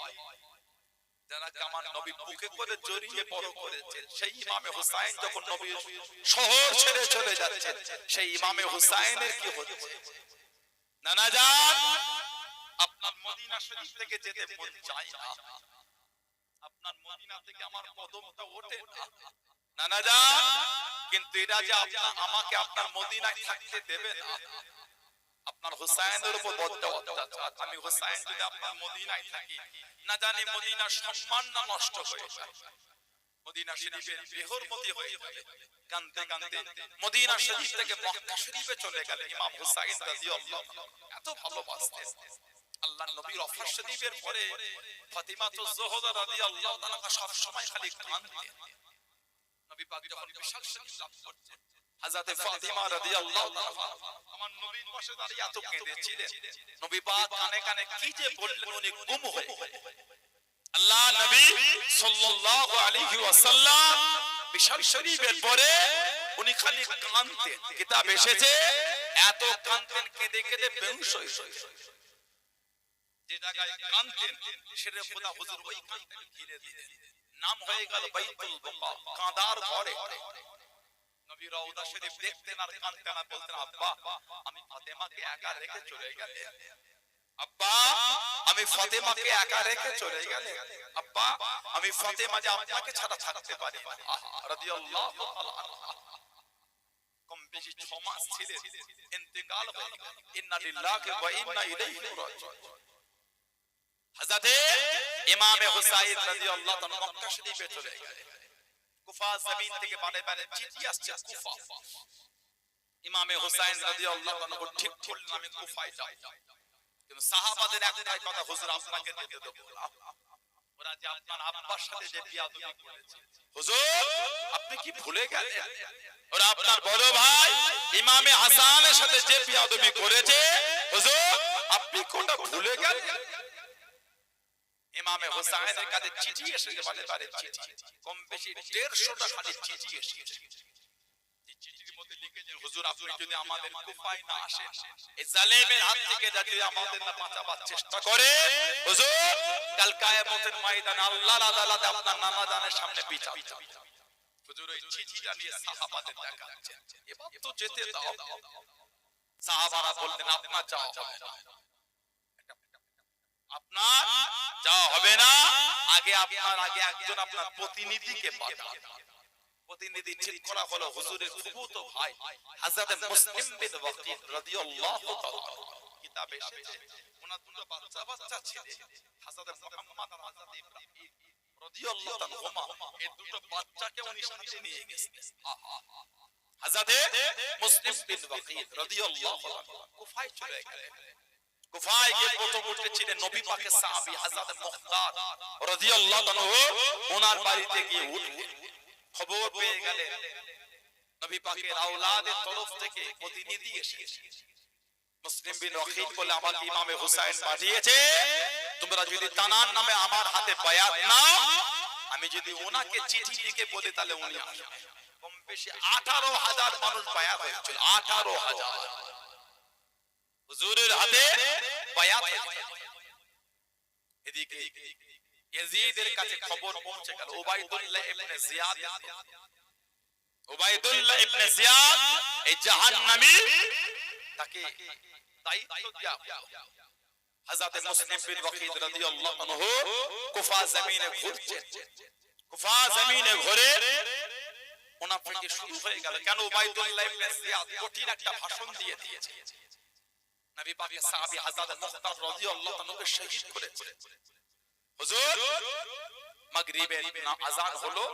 যারা আমার নবী বুকে করে জড়িয়ে বড় করেছেন, সেই ইমামে হুসাইন যখন নবীর শহর ছেড়ে চলে যাচ্ছে, সেই ইমামে হুসাইনের কি হচ্ছে? নানা জান আপনার মদিনা শরীফ থেকে যেতে মন চায় না, আপনার মদিনা থেকে আমার কদমটা ওঠে না, নানা জান কিন্তু এরা যে আমাকে আপনার মদিনায় থাকতে দেবে না। আপনার হুসাইনের উপর বড় অত্যাচার, আমি হুসাইন যদি আপনার মদিনায় থাকি, না জানি মদিনার সম্মান না নষ্ট হয়ে যায়, মদিনা শরীফের বেহরমতি হয়ে যায়। কাঁদতে কাঁদতে মদিনা শরীফ থেকে মক্কা শরীফে চলে গেলেন ইমাম হুসাইন রাদিয়াল্লাহু আনহু। এত ভালোবাসতেন আল্লাহর নবীর ওফাত শরীফের পরে ফাতিমা যোহরা রাদিয়াল্লাহু তাআলা সব সময় খালি কাঁদতেন। নবী পাক যখন বিশাল শরীফ লাভ করতেন, হযরত ফাতিমা রাদিয়াল্লাহু তাআলা আমার নবীর পাশে দাঁড়িয়ে এত কেঁদেছিলেন। নবী পাক কানে কানে কি যে বললেন, উনি গুম হয়ে আল্লাহ নবী সাল্লাল্লাহু আলাইহি ওয়াসাল্লাম বিশাল শরীফের পরে উনি খালি কাঁদতেন। কিতাব এসেছে এত কাঁদতেন, কেঁদে কেঁদে বেহুশ হয়ে গেলেন। যে জায়গায় কাঁদতেন সেটা খোদা হুজুর ওই কাঁদতেন ঘিরে দিলেন, নাম হয়ে গেল বাইতুল বুকা, কাঁদার ঘরে। নবী রওজা শরীফ দেখতেন আর কাঁদতেন আর বলতেন, আব্বা আমি ফাতেমাকে একা রেখে চলে গেলেন, আব্বা আমি ফাতেমাকে একা রেখে চলে গেলেন, আব্বা আমি ফাতেমা যে আপনাকে ছাড়া থাকতে পারি না। রাদিয়াল্লাহু তাআলা আনহা কম বেশি 6 মাস ছিলেন, ইন্তেকাল হয়ে গেল। ইন্না লিল্লাহি ওয়া ইন্না ইলাইহি রাজিউন। হযরত ইমামে হুসাইন রাদিয়াল্লাহু তাআলা মক্কা শরীফে চলে গেলেন। কুফা জমিন থেকে বারে বারে চিঠি আসছে কুফা, ইমামে হুসাইন রাদিয়াল্লাহু তাআলা ঠিক করলেন আমি কুফায় যাব। কিন্তু সাহাবাদের একটাই কথা, হুজুর আপনাকে যেতে দেব না, ওরা যে আপনার আব্বার সাথে যে বিয়াদবি করেছে, হুজুর আপনি কি ভুলে গেলেন? ওরা আপনার বড় ভাই ইমামে হাসানের সাথে যে বিয়াদবি করেছে, হুজুর আপনি কোনটা ভুলে গেলেন? ইমামে হুসাইনের কাছে চিঠি এসেছে, বারে বারে চিঠি, কম বেশি 150টা খালি চিঠি এসেছে। চিঠির মধ্যে লিখেছেন, হুজুর আপনি যদি আমাদের কুফায় না আসেন, এই জালেমের হাত থেকে যদি আমাদের না বাঁচাবার চেষ্টা করে, হুজুর কাল কিয়ামতের ময়দানে আল্লাহর আদালতে আপনার নানা জানের সামনে বিচার হবে। হুজুর এই চিঠিটা নিয়ে সাহাবাদের দেখাচ্ছেন, এবার তো যেতে দাও। সাহাবারা বললেন আপনার যাওয়া হবে না, আপনার যাওয়া হবে না, আগে আপনার আগে একজন আপনার প্রতিনিধিকে পাঠান। প্রতিনিধি ঠিক করা হলো হুজুরের ফুফুতো ভাই হযরত মুসলিম বিন ওয়াকিদ রাদিয়াল্লাহু তাআলা। কিতাব এসেছে ওনার দুটো বাচ্চা বাচ্চা ছিলেন হযরত মুহাম্মদ আর হযরত ইব্রাহিম রাদিয়াল্লাহু তাআলা এই দুটো বাচ্চাকে উনি সাথে নিয়ে গেছেন হযরত মুসলিম বিন ওয়াকিদ রাদিয়াল্লাহু তাআলা কুফায় চলে গেলেন কুফায় গিয়ে প্রথম উঠেছিলেন নবী পাকের সাহাবী হযরত মুখতার রাদিয়াল্লাহু তাআলা ওনার বাড়িতে গিয়ে উঠলেন খবর পেয়ে গেলেন নবী পাকের আওলাদের তরফ থেকে প্রতিনিধি এসেছে মুসলিম বিন ওয়াকিদ বলে আমাকে ইমামে হুসাইন পাঠিয়েছে তোমরা যদি তানার নামে আমার হাতে বায়াত নাও আমি যদি ওনাকে চিঠি লিখে বলি তাহলে উনি আসবেন কম বেশি 18000 মানুষ বায়াত হয়েছিল 18000 হুজুরের হাতে বায়াত হয়েছিল এদিকে ইয়াজিদের কাছে খবর পৌঁছে গেল উবাইদুল্লাহ ইবনে জিয়াদ উবাইদুল্লাহ ইবনে জিয়াদ এই জাহান্নামী তাকে দায়িত্ব দেয়া হযরত মুসলিম বিন ওয়াকিদ রাদিয়াল্লাহু আনহু কুফা জমিনে ঘুরছেন কুফা জমিনে ঘুরে মুনাফিকি শুরু হয়ে গেল কেন উবাইদুল্লাহ ইবনে জিয়াদ কঠিন একটা ভাষণ দিয়ে দিয়েছে নবী পাকের সাহাবী হযরত মুখতার রাদিয়াল্লাহু আনহুকে শহীদ করেছে হুজুর মাগরিবের আযান হলো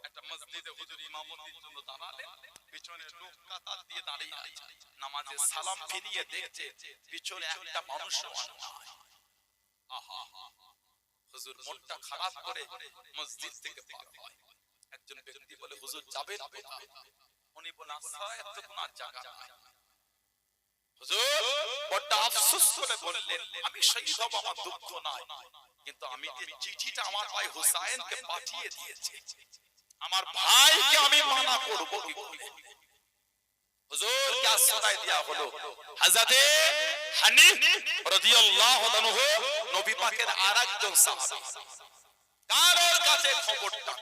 একটা মসজিদে হুজুর ইমামতির জন্য দাঁড়ালেন পিছনে লোক কাতার দিয়ে দাঁড়িয়ে আছে নামাজে সালাম ফিরিয়ে দেখছে পিছনে একটা মানুষও নাই আহা হুজুর মনটা খারাপ করে মসজিদ থেকে পার হয় একজন ব্যক্তি বলে হুজুর যাবেন কোথায় উনি বলেন আসায়াত তো কোনো জায়গা নাই হুজুর বড় আফসোস করে বললেন আমি শহীদ হব আমার দুঃখ নাই কিন্তু আমি যে চিঠিটা আমার ভাই হুসাইনকে পাঠিয়ে দিয়েছি আমার ভাইকে আমি মানা করব কি করে হুজুর কে আশ্রয় দেয়া হলো হযরত হানিফ রাদিয়াল্লাহু আনহু নবী পাকের আরেকজন সাহাবী কারোর কাছে খবরটা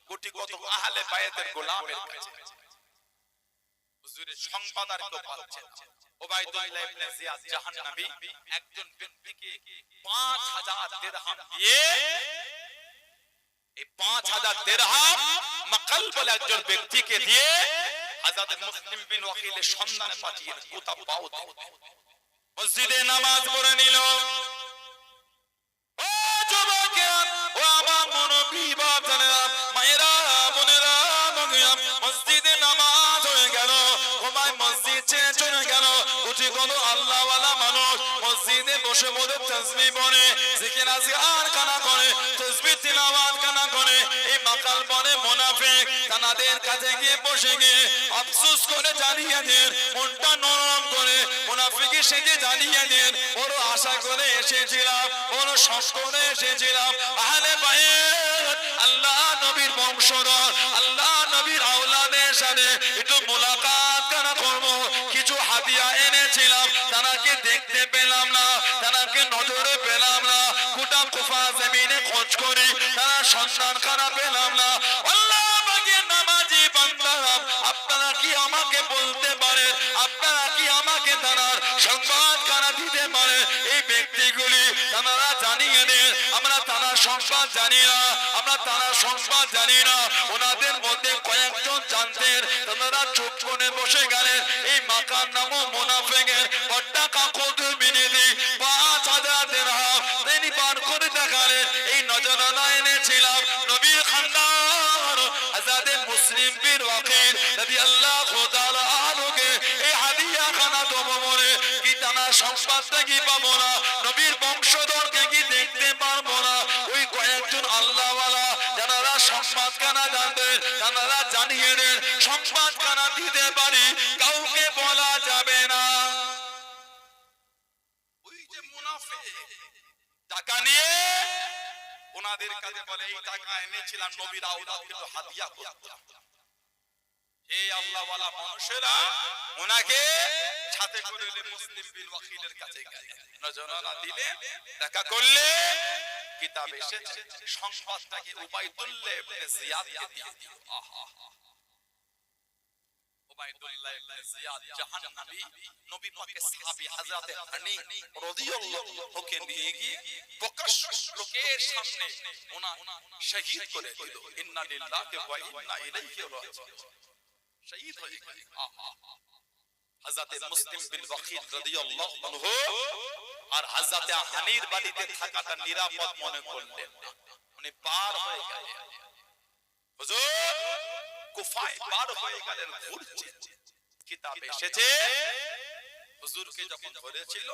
কোটি কত আহলে বায়াতের গোলামের কাছে হুজুরের সংবাদ আর কেউ পাচ্ছে না উবাইদুল্লাহ ইবনে জিয়াদ জাহান্নামী একজন ব্যক্তিকে 5000 দিরহাম দিয়ে এই 5000 দিরহাম মাকাল বলে একজন ব্যক্তিকে দিয়ে হযরত মুসলিম বিন ওয়াকিলের সন্ধানে পাঠিয়ে কোথা পাও মসজিদে নামাজ পড়ে নিল ও যুবকেরা ও আমার মুরব্বি বাবারা মায়েরা বোনেরা মসজিদে নামাজ হয়ে গেল ঘুমায় মসজিদ ছেড়ে চলে গেল উঠে কোনো আল্লাহওয়ালা মানুষ মসজিদে বসে বসে তাসবিহ পড়ে জিকির আজকার কানা করে তাসবিহ তিলাওয়াত কানা করে এই মাকাল বলে মুনাফিক তানাদের কাছে গিয়ে বসে গিয়ে আফসোস করে জানিয়ে দেন মনটা নরম করে মুনাফিকি সেজে জানিয়ে দেন বড় আশা করে এসেছিলাম বড় শখ করে এসেছিলাম আহলে বায়াত আল্লাহ নবীর বংশধর আল্লাহ নবীর আওলাদের সাথে একটু মুলাকাত করা করব কিছু হাদিয়া এনেছিলাম তারাকে দেখতে পেলাম না তারাকে নজরে পেলাম না গোটা কুফা জমিনে খোঁজ করি তারা সন্ধান করা পেলাম না আল্লাহ পাকের নামাজি বান্দারা আপনারা কি আমাকে বলতে পারেন আপনারা কি আমাকে তার সংবাদ কারা দিতে পারে এই ব্যক্তিগুলি তারা জানিয়ে দেন আমরা তারা সংবাদ জানি না আমরা তারা সংবাদ জানি না ওনাদের মধ্যে কয়েকজন জানতেন তারা চুপ করে বসে গেলেন এই মাকার নামও মুনাফিকের বড়টা কাকত বিনিদি 5000 দিরহাম তিনি পার করে দেখালেন এই নজরানা এনেছিলাম নবীর খানদান হযরত মুসলিম বিন ওয়াকিদ রাদিয়াল্লাহু তাআলা আনহুকে এই হাদিয়া খানা দেব বলে কি তারা সংবাদটা কি পাবো না নবীর বংশধরকে কি দেখতে পারবো না ওই কয়েকজন আল্লাহওয়ালা যারা সংবাদ কানা জানতেন তারা জানিয়ে দেন সংবাদ কানা দিতে পারি কাউকে বলা যাবে না ওই যে মুনাফিক টাকা নিয়ে ওনাদের কাছে বলে এই টাকা এনেছিলাম নবীর আওলাদকে তো হাদিয়া করতাম এই আল্লাহওয়ালা মানুষেরা ওনাকে সাথে করে মুসলিম বিন ওয়াকিলের কাছে গেলেন নজরানা দিলে দেখা করলে কিতাব এসেছে সংবাদটাকে উবাইদুল্লাহ ইবনে জিয়াদকে দিয়ে দিল আহা উবাইদুল্লাহ ইবনে জিয়াদ জাহান্নামী নবী পাকের সাহাবী হযরত হানি রাদিয়াল্লাহু আনহুকে নিয়ে গিয়ে প্রকাশ্য লোকের সামনে ওনা শহীদ করে দিল ইন্না লিল্লাহি ওয়া ইন্না ইলাইহি রাজিউন শহীদ হয়ে গেল হযরতে মুসলিম বিন ওয়াকিল রাদিয়াল্লাহু আনহু আর হযরতে হানির বাড়িতে থাকাটা নিরাপদ মনে করলেন। উনি পার হয়ে গেলেন, হুজুর কুফায় পার হয়ে গেলেন, ঘুরছেন। কিতাব এসেছে হুজুরকে যখন ধরেছিল,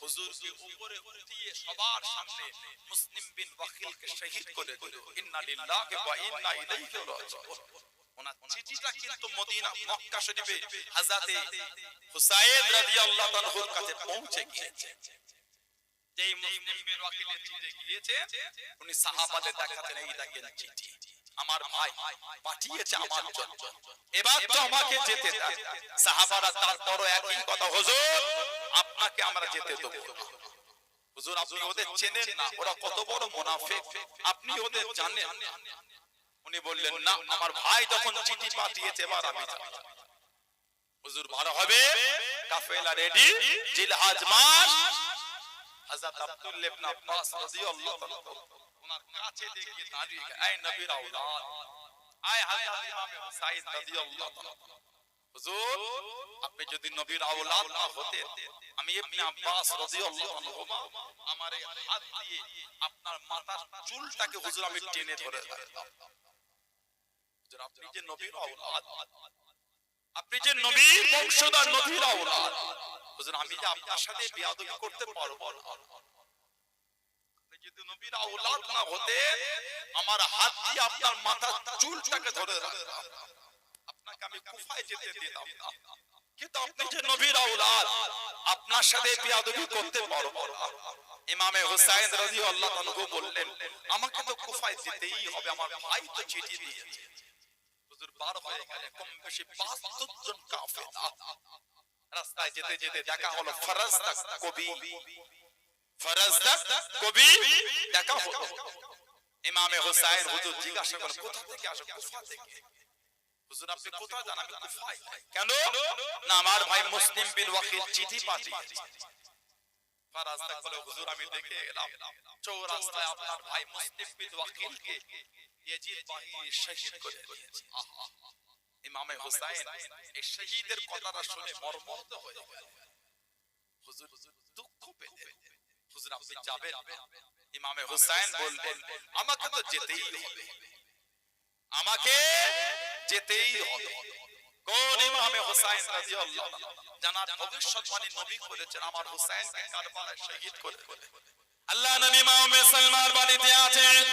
হুজুরকে উপরে উঠিয়ে সবার সামনে মুসলিম বিন ওয়াকিলকে শহীদ করে দিল। ইন্না লিল্লাহি ওয়া ইন্না ইলাইহি রাজিউন। ওনার চিঠিটা কিন্তু মদিনা মক্কা শরীফে হযরতে হুসাইন রাদিয়াল্লাহু আনহুর কাছে পৌঁছে গিয়েছে। যেই মুসলিম বিন ওয়াকিলের চিঠি গিয়েছে, উনি সাহাবাদের দেখাতেন, এই দেখেন চিঠি, আমার ভাই পাঠিয়েছে আমার জন্য, এবার তো আমাকে যেতে দাও। সাহাবারা তারপরও একই কথা, হুজুর আপনাকে আমরা যেতে দেব না। হুজুর আপনি ওদের চেনেন না, ওরা কত বড় মুনাফিক, আপনি ওদের জানেন। উনি বললেন না, আমার ভাই যখন চিঠি পাঠিয়েছে এবার আমি যাব। হুজুর বার হবে, কাফেলা রেডি, জিলহজ মাস। হযরত আব্দুল্লাহ ইবনে আব্বাস রাদিয়াল্লাহু তাআলা ওনার কাছে দেখে দাঁড়িয়ে গেলেন, এই নবীর আওলাদ, আয় হযরত ইমাম হুসাইন রাদিয়াল্লাহু তাআলা, হুজুর আপনি যদি নবীর আওলাদ না হতেন, আমি ইবনে আব্বাস রাদিয়াল্লাহু আনহু আমার এই হাত দিয়ে আপনার মাথার চুলটাকে হুজুর আমি টেনে ধরে রাখতাম। হুজুর আপনি যে নবীর আওলাদ, আপনি যে নবীর বংশধর, নবীর আওলাদ, হুজুর আমি যে আপনার সাথে বেয়াদবি করতে পারবো না। আপনি যদি নবীর আওলাদ না হতেন, আমার হাত দিয়ে আপনার মাথার চুলটাকে ধরে রাখতাম, আপনাকে আমি কুফায় যেতে দিতাম না। কিন্তু আপনি যে নবীর আওলাদ, আপনার সাথে বেয়াদবি করতে পারবো না। ইমামে হুসাইন রাদিয়াল্লাহু আনহু বললেন, আমাকে তো কুফায় যেতেই হবে, আমার ভাই তো চিঠি দিয়েছে। হুজুর বার হয়ে গেলেন, কম বেশি ৭২ জন কাফেলা। রাস্তায় যেতে যেতে দেখা হলো ফরাজদাক কবি, ফরাজদাক কবি দেখা হলো। ইমামে হুসাইন হুজুর জিজ্ঞাসা করলেন, কোথা থেকে আসো? কুফা থেকে। হুজুর আপনি কোথায় যান? আমি কুফায়। কেন? না আমার ভাই মুসলিম বিন ওয়াকিল চিঠি পাঠিয়েছে। ফরাজদাক বলে, হুজুর আমি দেখে এলাম চৌরাস্তায় আপনার ভাই মুসলিম বিন ওয়াকিলকে ইয়াজিদ বাহিনী শহীদ করে দিয়েছে। ইমামে হুসাইন এই শহীদের কথাটা শুনে মর্মাহত হয়ে গেলেন। হুজুর দুঃখ পেলেন। হুজুর আপনি যাবেন? ইমামে হুসাইন বললেন, আমাকে তো যেতেই হবে, আমাকে যেতেই হবে। কোন ইমামে হুসাইন রাদিয়াল্লাহু আনহু? জানার ভবিষ্যৎবাণী নবী করেছেন, আমার হুসাইনকে কারবালায় শহীদ করে দেবে। আল্লাহ নবী মুহাম্মদ সাল্লাল্লাহু বাড়িতে আছেন।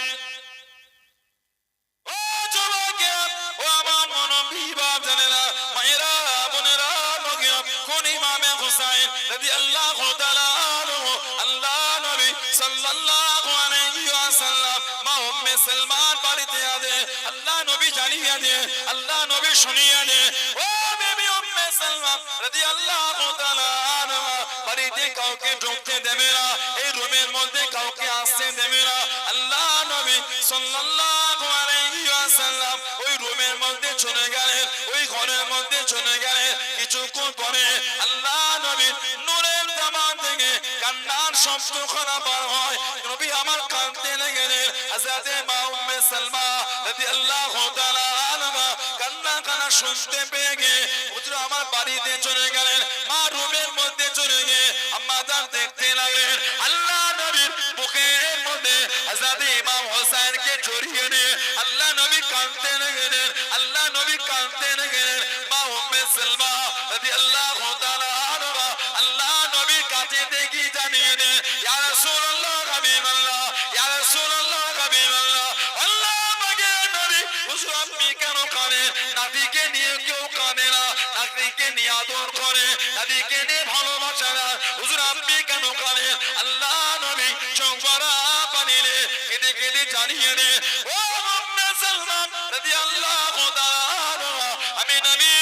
ও যুবকেরা, ও আমার মুনব্বী বাপ জানেরা, মায়েরা, বোনেরা, লোকেরা, কোন ইমামে হুসাইন রাদিয়াল্লাহু তাআলা আনহু আল্লাহ নবী সাল্লাল্লাহু আলাইহি ওয়াসাল্লাম মা উম্মে সালমান বাড়িতে আছে। আল্লাহ নবী জানিয়ে দেন, আল্লাহ নবী শুনিয়ে দেন, ও বিবি উম্মে সালমান রাদিয়াল্লাহু তাআলা আনহা বাড়িতে কাউকে ঢুকতে দেবে না, এই রুমের মধ্যে কাউকে আসতে দেবে না। আল্লাহ নবী সাল্লাল্লাহু আলাইহি ওয়াসাল্লাম ওই রুমের মধ্যে চলে গেলেন, ওই ঘরের মধ্যে চলে গেলেন। কিছুক্ষণ পরে আল্লাহ নবীর নূরের দামান থেকে কান্নার শব্দ খানা বার হয়। নবী আমার কাঁদতে লেগেলেন। হযরতে মা উম্মে সালমা রাদিয়াল্লাহু তাআলা আনহা কান্না কান্না শুনতে পেয়ে গিয়ে হুজুর আমার বাড়িতে চলে গেলেন। মা রুমের মধ্যে চলে গিয়ে আম্মা জান দেখতে লাগলেন আল্লাহ নবীর বুকের মধ্যে হযরতে ইমাম হোসেনকে জড়িয়ে নিয়ে আল্লাহ নবী কাঁদতে লাগলেন, আল্লাহ নবী কাঁদতে লাগলেন। মা উম্মে সালমা রাদিয়াল্লাহু তাআলা আনহা আল্লাহ নবীর কাছে দেখি জানিয়ে দেন, ইয়া রাসূলুল্লাহ হাবিবাল্লাহ, ইয়া রাসূলুল্লাহ হাবিবাল্লাহ, আল্লাহ পাকের নবী হুজুর আপনি কেন কাঁদেন? নাতিকে নিয়ে কেউ কাঁদে না, নাতিকে নিয়ে আদর করে, নাতিকে নিয়ে ভালোবাসা না, হুজুর আপনি কেন কাঁদেন? আল্লাহ নবী চোখ ভরা পানি নিয়ে কেঁদে কেঁদে জানিয়ে দেন, ও উম্মে সালমান রাদিয়াল্লাহু তাআলা আনহা, আমি নবী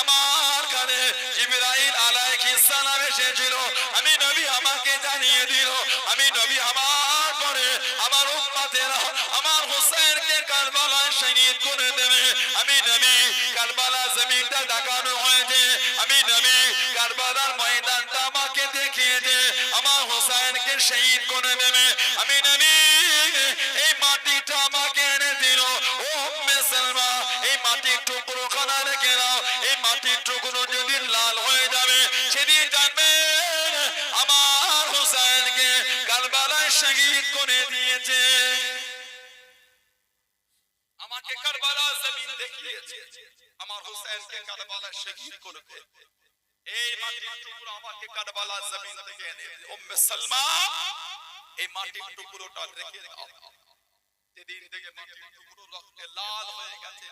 আমার কানে জিবরাইল আলাইহিস সালাম এসেছিল, আমি নবী আমাকে জানিয়ে দিল, আমি নবী আমার পরে আমার উম্মতেরা আমার হোসেনকে কারবালায় শহীদ করে দেবে। আমি নবী কারবালা জমিনটা দেখানো হয়েছে, আমি নবী কারবালার ময়দানটা আমাকে দেখিয়ে দে, আমার হোসেনকে শহীদ করে দেবে। আমি নবী এই মাটিটা আমাকে এনে দিল, ও উম্মে সালমা এই মাটির টুকরো খানা রেখে দাও, এই মাটির টুকরো যদি লাল শহীদ করে দিয়েছে, আমাকে কারবালা জমিন দেখিয়েছে, আমার হুসাইনকে কারবালা শহীদ করেছে। এই মাটির টুকরো আমাকে কারবালা জমিন থেকে এনে উম্মে সালমা এই মাটির টুকরোটা রেখে দাও। যেদিন থেকে মাটির টুকরো রক্তে লাল হয়ে গেছে,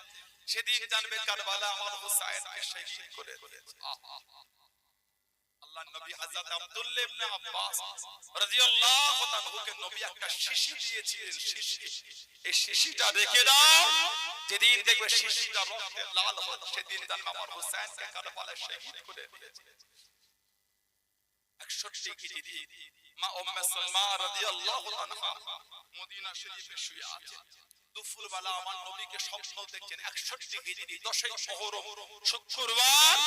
সেদিন জানবে কারবালা আমার হুসাইনকে শহীদ করে দিয়েছে। আল্লাহ নবী হযরত আব্দুল্লাহ ইবনে আব্বাস রাদিয়াল্লাহু তাআলাকে নবী একটা শিশি দিয়েছিলেন, শিশি। এই শিশিটা রেখে দাও, যেদিন দেখবে শিশিটা রক্তে লাল হবে, সেদিন জানবে আমার হুসাইনকে কারবালায় শহীদ করে দিয়েছে। 61 হিজরি মা উম্মে সালমা রাদিয়াল্লাহু আনহা মদিনা শরীফে শুয়ে আছেন। দুপুরবেলা আমার নবীকে স্বপ্ন দেখছেন। 61 হিজরি 10ই মুহররম শুক্রবার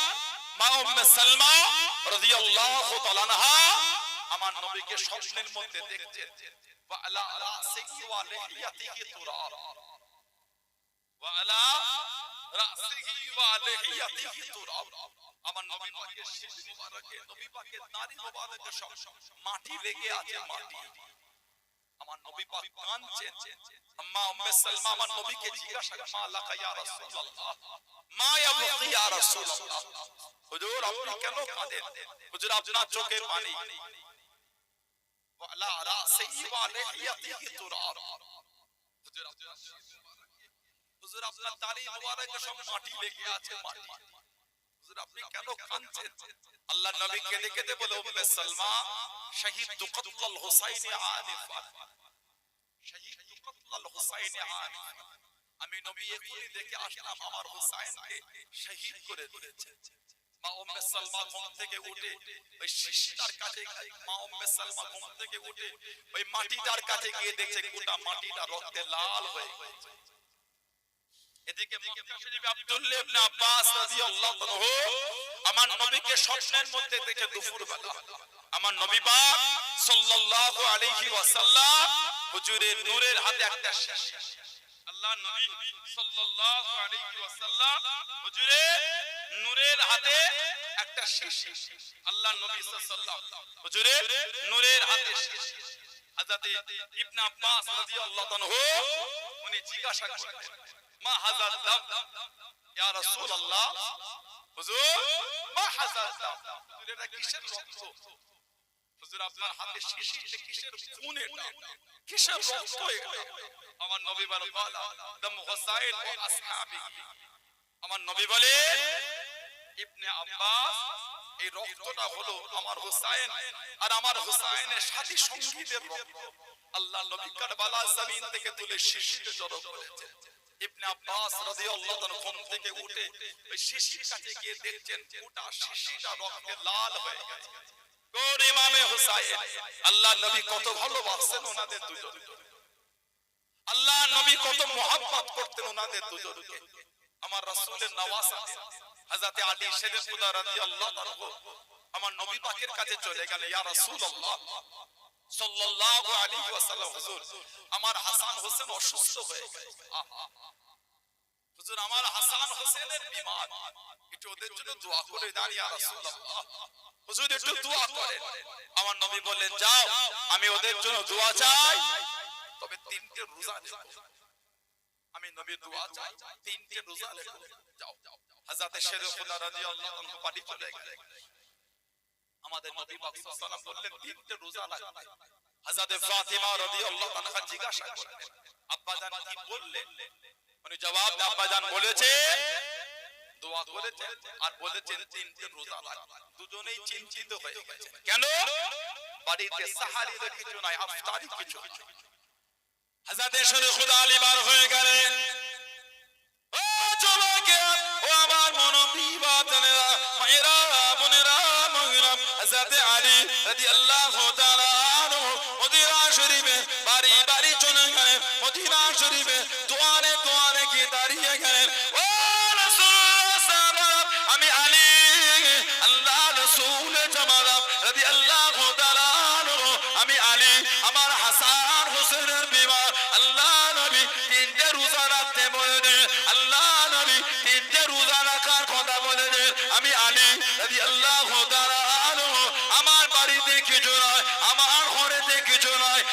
মা উম্মে সালমা রাদিয়াল্লাহু তাআলা আনহা আমার নবীকে স্বপ্নের মধ্যে দেখছেন। ওয়া আলা রাসিহি ওয়া লিহিয়াতিহি তুরাব, ওয়া আলা রাসিহি ওয়া লিহিয়াতিহি তুরাব। আমার নবী পাকের শেষ মুবারকে, নবী পাকের নারী মুবারকে সব মাটি লেগে আছে, মাটি। আমার নবী পাক কাঁদছেন। আম্মা উম্মে সালমা আমার নবীকে জিজ্ঞাসা করে, মা লাকা ইয়া রাসূলুল্লাহ, মা ইয়াবকি ইয়া রাসূলুল্লাহ, হুজুর আপনি কেন কাঁদেন? হুজুর আপনার চোখের পানি। ওয়া আলা রাসিহি ওয়া লিহিয়াতিহি তুরাব, হুজুর আপনার দাড়ি মুবারকে সব মাটি লেগে আছে, মাটি। হুজুর আপনি কেন কাঁদছেন? আল্লাহ নবী কেঁদে কেঁদে বলে, উম্মে সালমা শাহিদতু কতলাল হুসাইনি আনিফা, শাহিদতু কতলাল হুসাইনি আনিফা, আমি নবী এখনই দেখে আসলাম আমার হুসাইনকে শহীদ করে দিয়েছে। মা উম্মে সালমা ঘুম থেকে উঠে ওই শিশিটার কাছে, মা উম্মে সালমা ঘুম থেকে উঠে ওই মাটিটার কাছে গিয়ে দেখছে গোটা মাটিটা রক্তে লাল হয়ে গেছে। এদিকে মক্কা শরীফে আব্দুল্লাহ ইবনে আব্বাস রাদিয়াল্লাহু তাআলা আমার নবীকে স্বপ্নের মধ্যে দেখে দুপুরবেলা আমার নবী পাক সাল্লাল্লাহু আলাইহি ওয়াসাল্লাম হুজুরের নূরের হাতে একটা শিশি, আল্লাহ নবী সাল্লাল্লাহু আলাইহি ওয়াসাল্লাম হুজুরের নূরের হাতে একটা শিশি, আল্লাহ নবী সাল্লাল্লাহু হুজুরের নূরের হাতে শিশি। হযরত ইবনে আব্বাস রাদিয়াল্লাহু তাআলা উনি জিজ্ঞাসা করলেন, মা হাযার দাম ইয়া রাসূলুল্লাহ, হুজুর মা হাযার দাম, এটা কিসের রক্ত? হুজুর আপনার হাতে শিশিতে কিসের খুন, এটা কিসের রক্ত? এটা আমার নবী বলেন, দাম হুসাইন ওয়া আসহাবিহি, আমার নবী বলে ইবনে আব্বাস এই রক্তটা হলো আমার হুসাইন আর আমার হুসাইনের সাথী সঙ্গীদের রক্ত। আল্লাহ নবী কারবালা জমিন থেকে তুলে শিশিতে জড়ো করেছেন। ইবনে আব্বাস রাদিয়াল্লাহু তাআলা ঘুম থেকে উঠে ওই শিশির কাছে গিয়ে দেখছেন গোটা শিশিটা রক্তে লাল হয়ে গেছে। কোন ইমামে হুসাইন, আল্লাহ নবী কত ভালোবাসেন ওনাদের দুজনকে, আল্লাহ নবী কত মুহাব্বত করতেন ওনাদের দুজনকে। আমার রাসূলের নওয়াসা হযরত আলী শেরে খুদা রাদিয়াল্লাহু তাআলা আমার নবী পাকের কাছে চলে গেলেন, ইয়া রাসূলুল্লাহ সাল্লাল্লাহু আলাইহি ওয়াসাল্লাম, হুজুর আমার হাসান হোসেন অসুস্থ হয়ে গেছে, হুজুর আমার হাসান হোসেনের বিমার, একটু ওদের জন্য দোয়া করে দেন ইয়া রাসূলুল্লাহ, হুজুর একটু দোয়া করেন। আমার নবী বললেন, যাও আমি ওদের জন্য দোয়া চাই, তবে 3টে রোজা রেখো। আমি নবী দোয়া চাই, 3টে রোজা রেখো, যাও। হযরত শেরে খুদা রাদিয়াল্লাহু আনহু বাড়ি চলে গেলেন। আমাদের নবী পাক সাল্লাল্লাহু আলাইহি ওয়াসাল্লাম বললেন 3টে রোজা রাখতে। হযরত ফাতিমা রাদিয়াল্লাহু আনহা জিজ্ঞাসা করলেন, আব্বা জান কি বললেন? উনি জবাব দেন, আব্বা জান বলেছে দোয়া করেছেন আর বলেছেন 3টে রোজা রাখতে। দুজনেই চিন্তিত হয়ে গেছেন, কেন? বাড়িতে সাহারির কিছু নাই, ইফতারি কিছু। হযরত শেরে খুদা আলী বার হয়ে গেলেন, ও জবাকে ও আমার মনবী বাতনেরা মায়েরা বোনেরা মুহরাম, হযরত আলী রাদিয়াল্লাহু তাআলা আনহু মদিনা শরীফে বাড়ি বাড়ি চলে গেলেন। মদিনা শরীফে দুয়ারে দুয়ারে গিয়ে দাঁড়িয়ে গেলেন, ও রাসূলুল্লাহ সাল্লাল্লাহু আমি আলী আল্লাহ রাসূলের জামাত রাদিয়াল্লাহু তাআলা আনহু, আমি আলী আমার হাসান হোসেনের বিবাহ। আল্লাহ নবী 3টে রোজা রাখতে বলেন, আল্লাহ নবী 3টে রোজা রাখার কথা বলেন। আমি আলী রাদিয়াল্লাহু তাআলা আনহু আমার বাড়িতে কিছু নয়, আমার ঘরেতে কিছু নয়,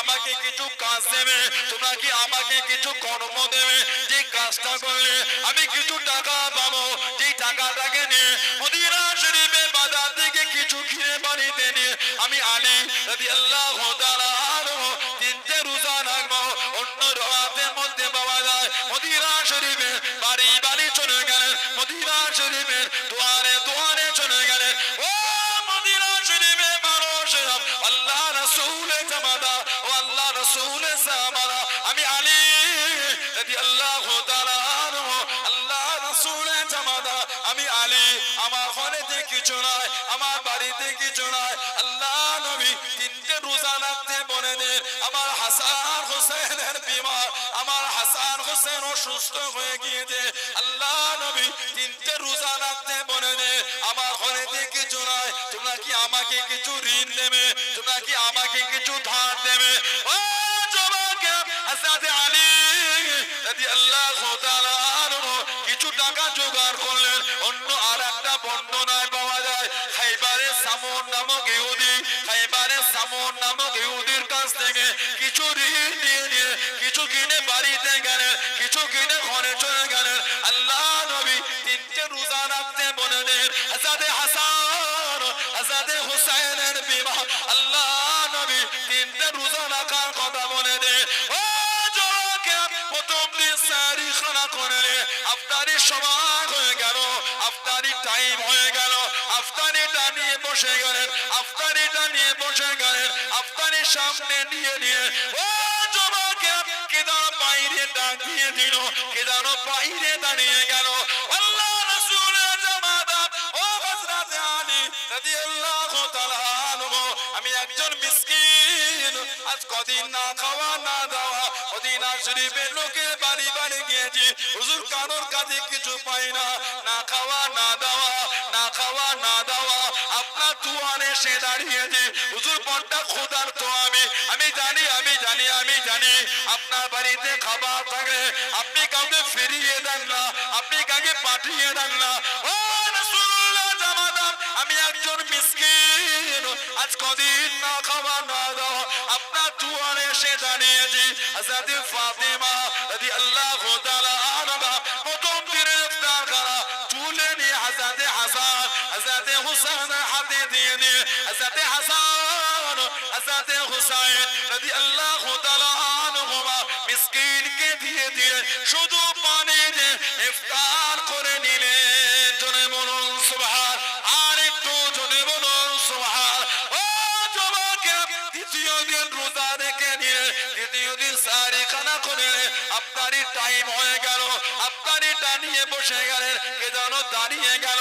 আমাকে কিছু কাজ দেবে, তোমরা কি আমাকে কিছু কর্ম দেবে, যে কাজটা করলে আমি কিছু টাকা পাবো, যে টাকাটাকে নিয়ে মদিনা শরীফে বাজার থেকে কিছু কিনে বাড়িতে নিয়ে আমি আলী রাদিয়াল্লাহু তাআলা আনহু তিনটে রোজা রাখবো। অন্য রাতের মধ্যে পাওয়া যায় মদিনা শরীফে বাড়ি বাড়ি চলে গেলেন, মদিনা শরীফের দুয়ারে দুয়ারে চলে গেলেন। ও মদিনা শরীফে মানুষেরা, আল্লাহ রাসূলের জামাতা ও আল্লাহ রাসূলের সাহাবারা, আমি আলী রাদিয়াল্লাহু তাআলা আনহু আল্লাহ রাসূলের জামাতা আমি আলী, আমার ঘরেতে কিছু নাই, আমার বাড়িতে কিছু নাই। আল্লাহ নবী তিনটে রোজা রাখতে বলে দেন। আমার হাসান হোসেনের বিমার, আমার হাসান হোসেন অসুস্থ হয়ে গিয়েছে, আল্লাহ নবী তিনটে রোজা রাখতে বলে দেন। আমার ঘরেতে কিছু নাই, তোমরা কি আমাকে কিছু ঋণ দেবে, তোমরা কি আমাকে কিছু ধার দেবে? ও জবাকে হযরত আলী রাদিয়াল্লাহু তাআলা আনহু কিছু টাকা জোগাড় করলেন। অন্য আর একটা বর্ণনায় পাওয়া যায় খাইবারে সামুন নামক ইহুদি, খাইবারে সামুন নামক ইহুদির কাছ থেকে কিছু ঋণ নিয়ে কিছু কিনে বাড়িতে গেলেন, কিছু কিনে ঘরে চলে গেলেন। আল্লাহ নবী তিনটে রোজা রাখতে বলে দেন। হযরত হাসান হযরত হুসাইনের বিবাহ, আল্লাহ নবী তিনটে রোজা রাখার কথা বলে দেন। ও জোকে প্রথম দিন সারি খানা করলে আফতারি সময় হয়ে গেল, আফতারি টাইম হয়ে গেল, আফতারিটা নিয়ে বসে গেলেন, আফতারিটা নিয়ে বসে গেলেন, আফতারির সামনে নিয়ে ও জবাকে কে যেন বাইরে ডাক দিয়ে দিল, কে যেন বাইরে দাঁড়িয়ে গেল। আল্লাহ রাসূলের জামাতা ও হযরত আলী রাদিয়াল্লাহু তাআলা আনহু, আমি একজন মিসকিন, আজ কদিন না খাওয়া না দাওয়া, মদিনা শরীফের লোকের বাড়ি বাড়ি গিয়েছি, হুজুর কারোর কাছে কিছু পাই না, না খাওয়া না দাওয়া, না খাওয়া না দাওয়া, আপনার দুয়ারে এসে দাঁড়িয়েছি, হুজুর বড়টা ক্ষুধার্ত আমি জানি, আমি জানি, আমি জানি আপনার বাড়িতে খাবার থাকে, আপনি কাউকে ফিরিয়ে দেন না, আপনি কাউকে পাঠিয়ে দেন না। ও রাসূলুল্লাহ জামাতা, আমি একজন মিসকিন, আজ কদিন না খাওয়া না দাওয়া, আপনার দুয়ারে এসে দাঁড়িয়েছি। হযরত ফাতেমা রাদিয়াল্লাহু তাআলা আনহা প্রথম দিনের ইফতার করা তুলে নিয়ে হযরত হাসান হযরত হুসাইনের হাতে দিয়ে দিয়ে হযরত হাসান হযরত হুসাইন রাদিয়াল্লাহু তাআলা আনহুমা মিসকিনকে দিয়ে দিয়ে শুধু পানি দিয়ে ইফতার করে নিলেন। জোরে বলুন সুবহান, আর একটু জোরে বলুন সুবহান। ও জবাকে দ্বিতীয় দিন রোজা রেখে নিয়ে দ্বিতীয় দিন সারি খানা করে আফতারি টাইম হয়ে গেল, আফতারিটা নিয়ে বসে গেলেন, কে যেন দাঁড়িয়ে গেল।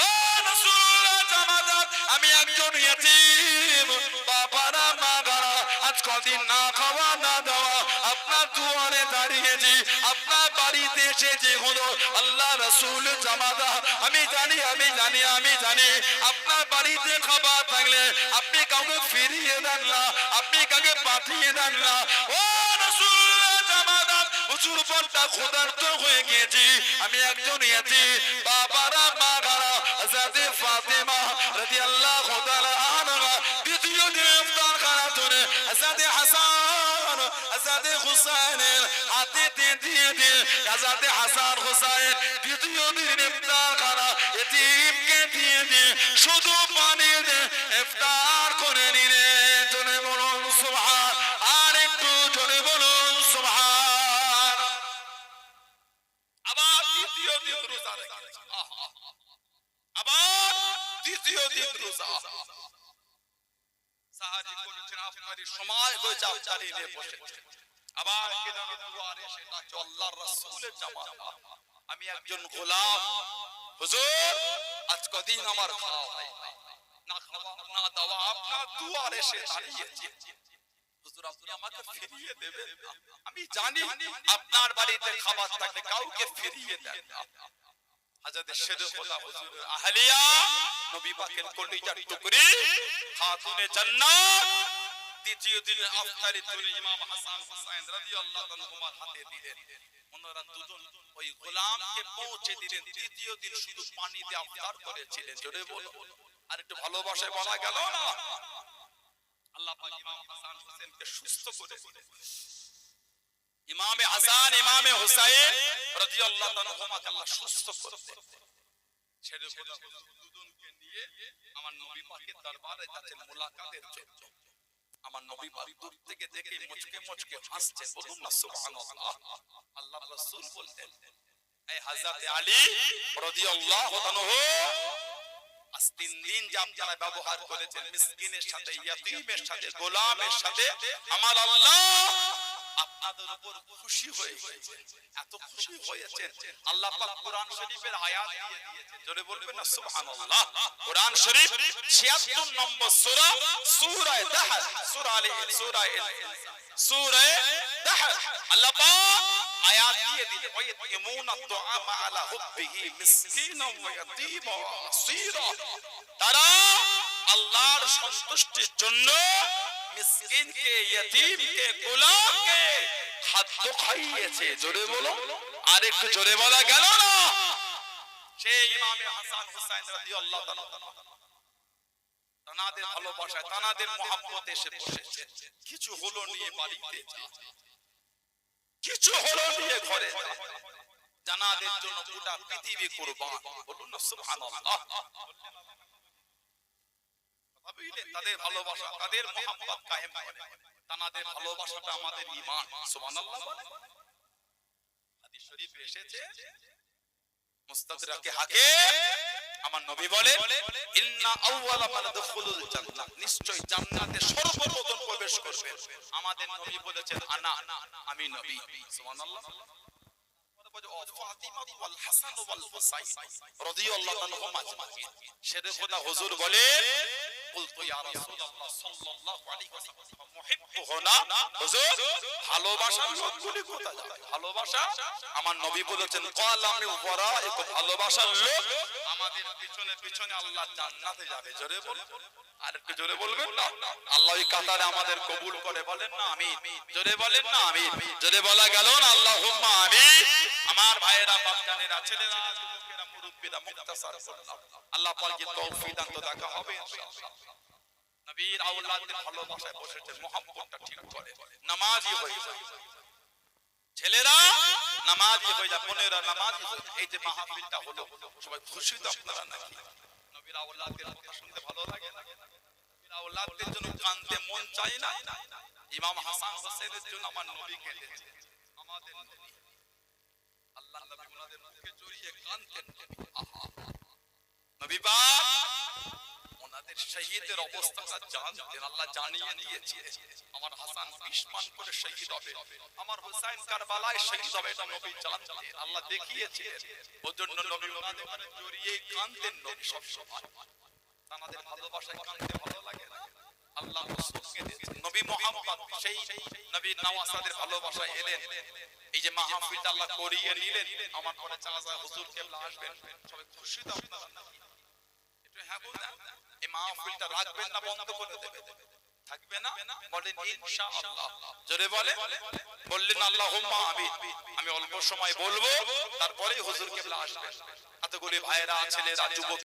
ও রাসূলুল্লাহ জামাতা, আমি একজন ইয়েতিম, বাবারা মা গারা, আজ কদিন না খাওয়া না দাওয়া, আপনার দুয়ারে দাঁড়িয়েছি, আপনার বাড়িতে এসেছি। হলো আল্লাহ রাসূল জামাতা, আমি জানি, আমি জানি, আমি জানি আপনার বাড়িতে খাবার থাকলে আপনি কাউকে ফিরিয়ে দেন না, আপনি কাউকে পাঠিয়ে দেন না। ও রাসূলুল্লাহ জামাতা, হুজুর বড়টা ক্ষুধার্ত হয়ে গিয়েছি, আমি একজন ইয়েতিম, বাবারা মা গারা, হযরত ফাতেমা রাদিয়াল্লাহু তাআলা আনহা দ্বিতীয় দিন ইফতার করার জন্য হযরত হাসান হযরত হুসাইনের হাতে দিয়ে দিয়ে হযরত হাসান হুসাইন দ্বিতীয় দিন ইফতার করা ইয়েতিমকে দিয়ে দিয়ে শুধু পানি দিয়ে ইফতার করে নিলেন। জোরে বলুন সুবহান, আর একটু জোরে বলুন সুবহান। আবার দ্বিতীয় দিন রোজা রেখেছে, আবার দ্বিতীয় দিন রোজা। সাহাবী বলেছেন আফতারির সময় হয়েছে, আফতারি নিয়ে বসেছে, আবার কে যেন দুয়ারে এসে ডাকছে, আল্লাহর রাসূলের জামাতা, আমি একজন গোলাম, হুজুর আজ কদিন আমার খাওয়া হয় না, খাওয়া না দাওয়া, আপনার দুয়ারে এসে দাঁড়িয়েছি, হুজুর আপনি আমাকে ফিরিয়ে দেবেন? আমি জানি আপনার বাড়িতে খাবার থাকলে কাউকে ফিরিয়ে দেন না। হযরত শেরে খোদা হুজুর আহলিয়া নবী পাকের কলিজার টুকরি খাতুনে জান্নাত দ্বিতীয় দিনের ইফতারি তুলে ইমাম হাসান হুসাইন রাদিয়াল্লাহু আনহুমার হাতে দিলেন। ওনারা দুজন ওই গোলামকে পৌঁছে দিলেন। তৃতীয় দিন শুধু পানি দিয়ে ইফতার করেছিলেন। জোরে বলো, আর একটু ভালোবাসায় বলা গেল না? আল্লাহ পাক ইমাম হাসান হোসেনকে সুস্থ করে ইমামে হাসান ইমামে হুসাইন রাদিয়াল্লাহু তাআলা আল্লাহ সুস্থ করতে ছেড়ে খোদা দুজনকে নিয়ে আমার নবী পাকের দরবারে যাচ্ছেন মুলাকাতের জন্য। আমার নবী পাক দূর থেকে দেখে মুচকে মুচকে হাসছেন, বলুন না সুবহানাল্লাহ। আল্লাহ রাসূল বলতেন, এই হযরত আলী রাদিয়াল্লাহু তাআলা আজ 3 দিন যে আপনারা ব্যবহার করেছেন মিসকিনের সাথে, ইয়াতীমের সাথে, গোলামের সাথে, আমার আল্লাহ আপনাদের উপর খুশি হয়েছে, এত খুশি হয়েছে। আল্লাহ পাক কোরআন শরীফের আয়াত দিয়ে দিয়েছেন, জোরে বলবেন না সুবহানাল্লাহ। কোরআন শরীফ 76 নম্বর সূরা, সূরা দাহর, সূরা দাহর, আল্লাহ পাক আয়াত দিয়ে দিয়েছেন, ওয়ায়াতিমুনা তুআমা আলা হুব্বিহি মিসকিনা ওয়া ইয়াতীমা ওয়া আসীরা। তারা আল্লাহর সন্তুষ্টির জন্য মিসকিনকে, ইয়তীমকে, গোলামকে খাদ্য খাইয়েছে। জোরে বলো, আর একটু জোরে বলা গেল না? সেই ইমামে হাসান হুসাইন রাদিয়াল্লাহু তাআলা তানাদের ভালোবাসায়, তানাদের মহব্বতে এসে বসেছে। কিছু হলো নিয়ে বাড়িতে যা, কিছু হলো নিয়ে ঘরে যা, জানাদের জন্য গোটা পৃথিবী কুরবান। বলুন না সুবহানাল্লাহ। তাদের ভালোবাসা, তাদের মহব্বত কায়েম করে, তাদের ভালোবাসাটা আমাদের ঈমান। সুবহানাল্লাহ। হাদিস শরীফে এসেছে, মুস্তাদরাকে হাকিম আমার নবী বলেন, ইন্না আউওয়ালা মান দুখুলুল জান্নাহ, নিশ্চয় জান্নাতে সর্বপ্রথম প্রবেশ করবে আমাদের নবী বলেছেন আনা, আমি নবী। সুবহানাল্লাহ। ফাতিমা ওয়াল হাসান ওয়াল হুসাইন রাদিয়াল্লাহু আনহুম আজমাইন। শেরে খোদা হুজুর বলেন, বলতো ইয়া রাসূলুল্লাহ সাল্লাল্লাহু আলাইহি ওয়াসাল্লাম মুহিব্বুহুনা, হুজুর ভালোবাসার লোকগুলি কোথায় যাবে? ভালোবাসা আমার নবী বলেছেন, ক্বালা আমি ওয়ারাইকুম, ভালোবাসার লোক আমাদের পিছনে পিছনে আল্লাহ জান্নাতে যাবে। জোরে বলুন, আর একটু জোরে বলবেন না? আল্লাহ ওই কাতারে আমাদের কবুল করে, বলেন না আমিন। জোরে বলেন না আমিন। জোরে বলা গেল না? আল্লাহুম্মা আমিন। আমার ভাইয়েরা, বাপজানেরা, ছেলেরা, যুবকেরা, মুরব্বিরা, মুক্তাসার করলাম, আল্লাহ পাকের তৌফিক দান তো দেখা হবে ইনশাআল্লাহ। নবীর আওলাদের ভালোবাসায় বসেছে, মহব্বতটা ঠিক করে নামাজি হয়ে যায়, ছেলেরা নামাজি হয়ে যায়, বোনেরা নামাজি হয়ে যায়। এই যে মাহফিলটা হলো, সবাই খুশি তো আপনারা নাকি? নবীর আওলাদের কথা শুনতে ভালো লাগে না? নবীর আওলাদের জন্য কাঁদতে মন চায় না? ইমাম হাসান হোসেনের জন্য আমার নবী কেঁদেছে, আমাদের নবী। আল্লাহ নবী ওনাদের মুখে জড়িয়ে কাঁদতেন। নবী পাক ওনাদের শহীদের অবস্থাটা জানতেন, আল্লাহ জানিয়ে দিয়েছে। আমার হাসান 20 মান করে শহীদ হবে, আমার হুসাইন কারবালায় শহীদ হবে, এটা নবী জানতেন, আল্লাহ দেখিয়েছে। ওজন্য নবী ওনাদের মুখে জড়িয়ে কাঁদতেন নবী সব সময়। তাদের ভালোবাসায় কাঁদতে ভালো লাগে না? আল্লাহ রাসূলকে নবী মুহাম্মদ সেই নবী নওয়াসাদের ভালোবাসায় এলেন, এই যে মাহফিলটা আল্লাহ করিয়ে নিলেন। আমার পরে চাচা হুজুর কেবলা আসবেন, সবাই খুশি তো আপনারা নাকি? একটু হ্যাঁ বলুন, এই মাহফিলটা রাখবেন না বন্ধ করে দেবেন? থাকবে না? বলেন ইনশাআল্লাহ। জোরে বলে, বললেন আল্লাহুম্মা আমিন। আমি অল্প সময় বলবো, তারপরেই হুজুর কেবলা আসবেন। এতগুলি ভাইয়েরা, ছেলেরা, যুবক